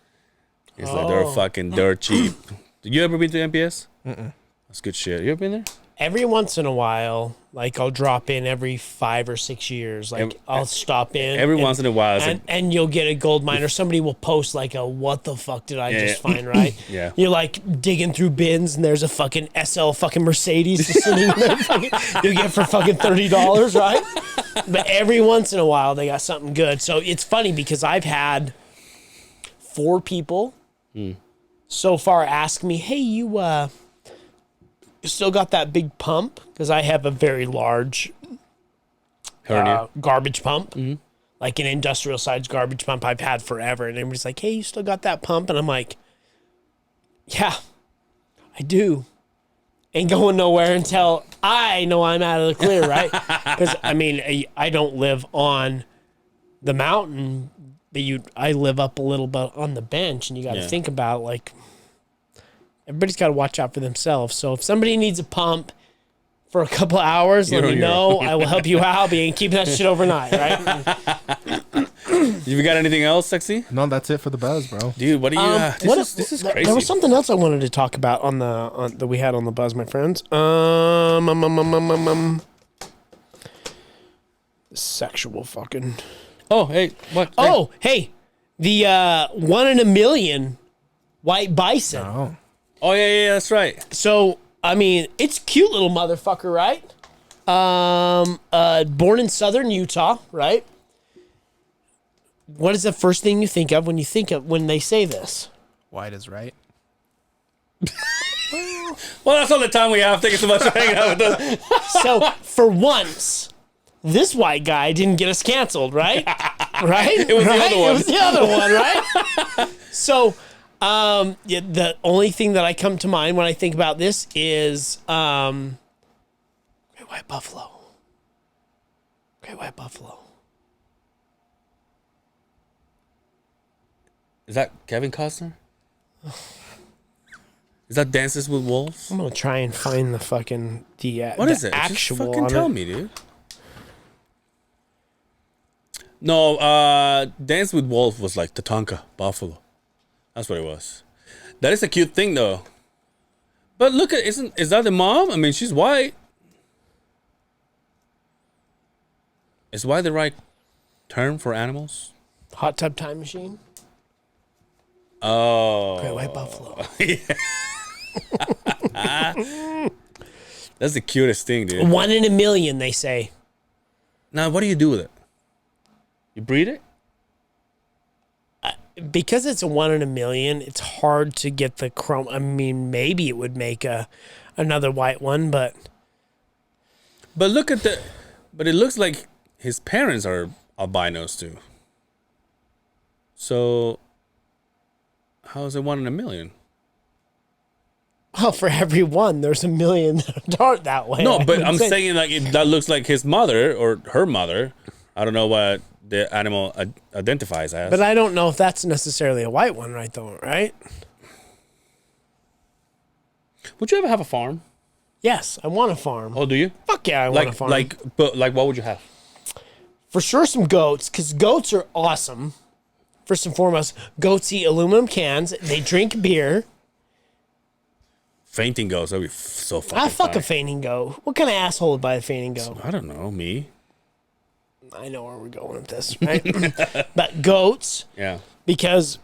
He's like, they're fucking dirt cheap. Did you ever been to MPS? That's good shit. You ever been there? Every once in a while, like, I'll drop in every 5 or 6 years. Like, I'll stop in Every once in a while. It's and you'll get a gold mine, or somebody will post like a what the fuck did I just find, right? Yeah. You're like digging through bins, and there's a fucking SL fucking Mercedes just sitting in there. You get for fucking $30, right? But every once in a while they got something good. So it's funny because I've had 4 people so far ask me, "Hey, you still got that big pump?" Because I have a very large hernia. garbage pump, like an industrial size garbage pump I've had forever. And everybody's like, "Hey, you still got that pump?" And I'm like, "Yeah, I do." Ain't going nowhere until I know I'm out of the clear, right? Because I mean, I don't live on the mountain, but I live up a little bit on the bench, and you got to think about, like, everybody's got to watch out for themselves. So if somebody needs a pump for a couple of hours, let me know. I will help you out. But you ain't keeping that shit overnight, right? You got anything else, sexy? no, that's it for the buzz, bro. Dude, what do you this is crazy. There was something else I wanted to talk about that we had on the buzz, my friends. Sexual fucking. Oh, hey, what? Oh, hey, the 1 in a million white bison. Oh, Oh, yeah, that's right. So I mean, it's a cute little motherfucker, right? Born in southern Utah, right? What is the first thing you think of when they say this? white is right. Well, that's all the time we have. Thank you so much for hanging out with us. So for once, this white guy didn't get us canceled, right? Right? It was the other one. It was the other one, right? So, the only thing that I come to mind when I think about this is Great White Buffalo. Great White Buffalo. Is that Kevin Costner? Is that Dances with Wolves? I'm gonna try and find the fucking What is it? actual. Just fucking on tell it. me, dude. No, Dance with Wolves was like Tatanka, Buffalo. That's what it was. That is a cute thing, though. But look at, is that the mom? I mean, she's white. Is white the right term for animals? Hot Tub Time Machine. Oh. Great White Buffalo. That's the cutest thing, dude. 1 in a million, they say. Now, what do you do with it? You breed it? Because it's a 1 in a million, it's hard to get the chrome. I mean, maybe it would make another white one, but But look at the. But it looks like his parents are albinos too. So, how is it 1 in a million? Oh, for every one, there's a million that aren't that way. No, I but would I'm say. saying like that looks like his mother or her mother. I don't know what the animal identifies as. But I don't know if that's necessarily a white one, right? Though, right? Would you ever have a farm? Yes, I want a farm. Oh, do you? Fuck yeah, I want a farm. But what would you have? For sure, some goats, because goats are awesome. First and foremost, goats eat aluminum cans. They drink beer. Fainting goats. That'd be so fucking I fuck fire. a fainting goat. What kind of asshole would buy a fainting goat? I don't know. Me. I know where we're going with this, right? But goats, Yeah. because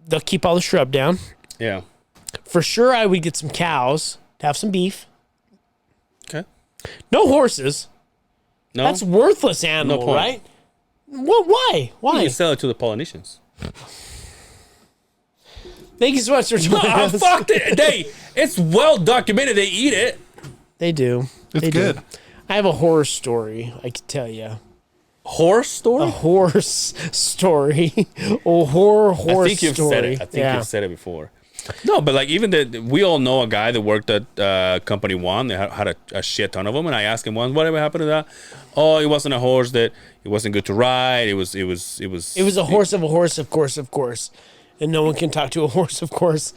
they'll keep all the shrub down. Yeah. For sure, I would get some cows to have some beef. Okay. No horses. No. That's worthless animal, point. right? What? Why? You Why? can sell it to the Polynesians. Thank you so much for joining Oh, us. fuck it. It's well documented. They eat it. They do. It's They good. do. I have a horror story I could tell you. Horse story? A horse story. A horse I think you've story. said it. I think you've said it before. No, but like even we all know a guy that worked at Company One. They had a shit ton of them, and I asked him once, whatever happened to that? Oh, it wasn't a horse that it wasn't good to ride. It was It was a horse of a horse, of course. And no one can talk to a horse, of course.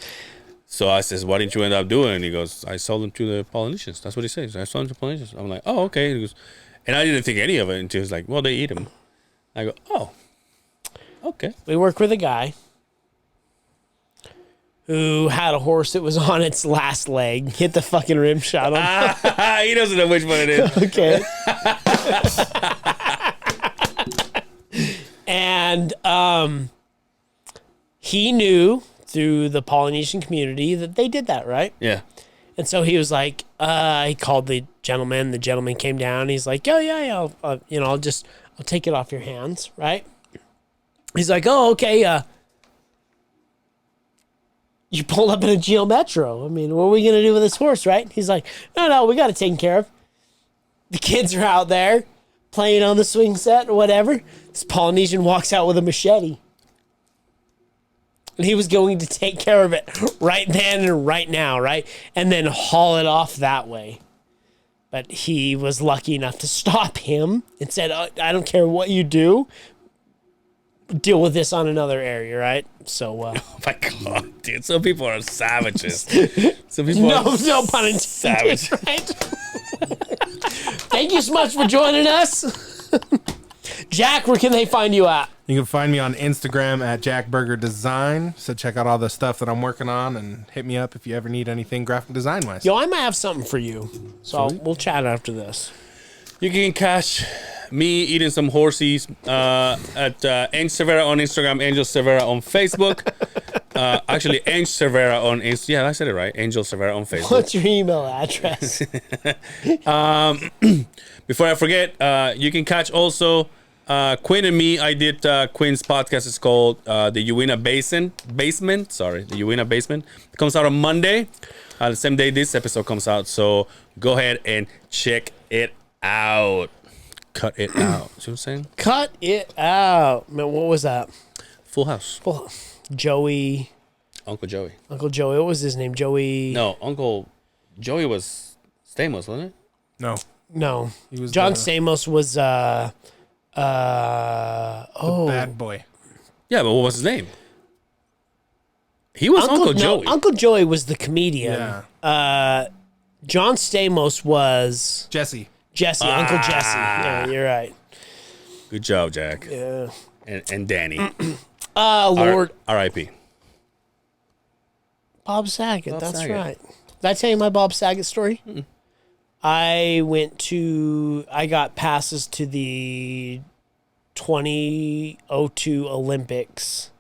So I says, what didn't you end up doing? And he goes, I sold them to the Polynesians. That's what he says. I sold them to Polynesians. I'm like, oh, okay. And he goes, and I didn't think any of it until he was like, well, they eat them. I go, oh, okay. We work with a guy who had a horse that was on its last leg, hit the fucking rim shot on. He doesn't know which one it is. Okay. And he knew through the Polynesian community that they did that, right? Yeah. And so he was like, he called the gentleman. The gentleman came down. He's like, oh, yeah. I'll take it off your hands, right? He's like, oh, okay. You pulled up in a Geo Metro. I mean, what are we going to do with this horse, right? He's like, no, we got it taken care of. The kids are out there playing on the swing set or whatever. This Polynesian walks out with a machete. And he was going to take care of it right then and right now, right? And then haul it off that way. But he was lucky enough to stop him and said, I don't care what you do. Deal with this on another area, right? So, Oh my God, dude. Some people are savages. Some people no are pun intended, savage. right? Thank you so much for joining us. Jack, where can they find you at? You can find me on Instagram at JackBurger Design. So check out all the stuff that I'm working on and hit me up if you ever need anything graphic design wise. Yo, I might have something for you. So we'll chat after this. You can catch me eating some horsies at Angel Cervera on Instagram, Angel Cervera on Facebook. Actually, Angel Cervera on Instagram. Yeah, I said it right. Angel Cervera on Facebook. What's your email address? Before I forget, you can catch also Quinn and me. I did Quinn's podcast. It's called the Uwina Basement. Sorry, the Uwina Basement. It comes out on Monday, the same day this episode comes out. So go ahead and check it out. Cut it out. See what I'm saying? Cut it out. Man, what was that? Full House. Well, Joey. Uncle Joey. Uncle Joey. What was his name? Joey. No, Uncle Joey was Stamos, wasn't it? No, No. he was John the Stamos was bad boy. Yeah, but what was his name? He was Uncle Joey. Uncle Joey was the comedian. Yeah. John Stamos was Jesse. Jesse, Uncle Jesse. Yeah, you're right. Good job, Jack. Yeah. And Danny. Lord. R.I.P. Bob Saget. Bob That's Saget. right. Did I tell you my Bob Saget story? I got passes to the 2002 Olympics.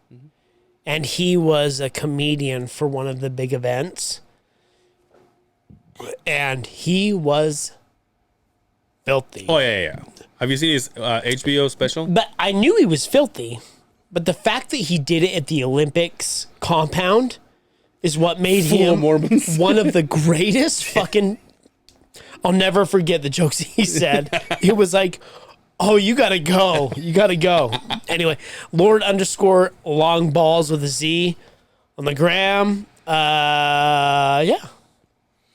And he was a comedian for one of the big events. And he was filthy. Oh, yeah. Have you seen his HBO special? But I knew he was filthy. But the fact that he did it at the Olympics compound is what made Full of him Mormons. one of the greatest fucking... I'll never forget the jokes he said. It was like, oh, you gotta go. You gotta go. Anyway, Lord _ long balls with a Z on the gram. Yeah.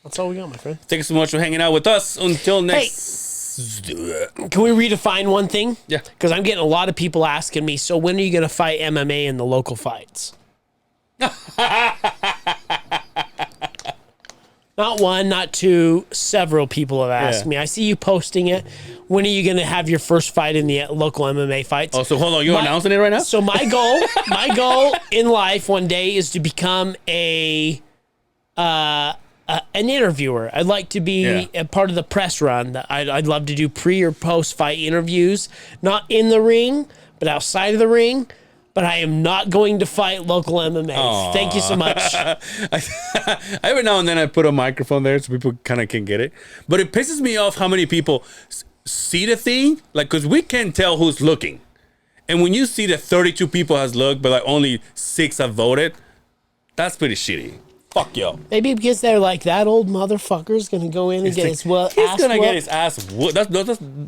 That's all we got, my friend. Thank you so much for hanging out with us. Until next. Can we redefine one thing? Yeah. Because I'm getting a lot of people asking me, so when are you going to fight MMA in the local fights? Not one, not two, several people have asked me. I see you posting it. When are you going to have your first fight in the local MMA fights? Oh, so hold on. You're announcing it right now? So my goal in life one day is to become an interviewer. I'd like to be a part of the press run. I'd love to do pre or post fight interviews, not in the ring, but outside of the ring. But I am not going to fight local MMA. Aww. Thank you so much. Every now and then I put a microphone there so people kind of can get it. But it pisses me off how many people see the thing, like, because we can't tell who's looking. And when you see that 32 people has looked, but like only 6 have voted, that's pretty shitty. Fuck yo. Maybe because they're like, that old motherfucker's going to go in and get his ass He's going to get whooped. his ass whooped.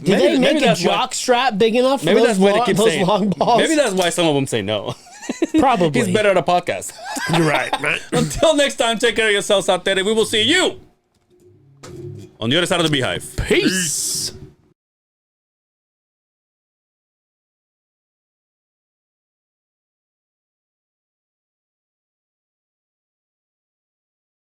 Did they make a jock strap big enough for Maybe those, that's why they keep those saying. long balls? Maybe that's why some of them say no. Probably. He's better at a podcast. You're right, man. Until next time, take care of yourselves out there, and we will see you on the other side of the beehive. Peace.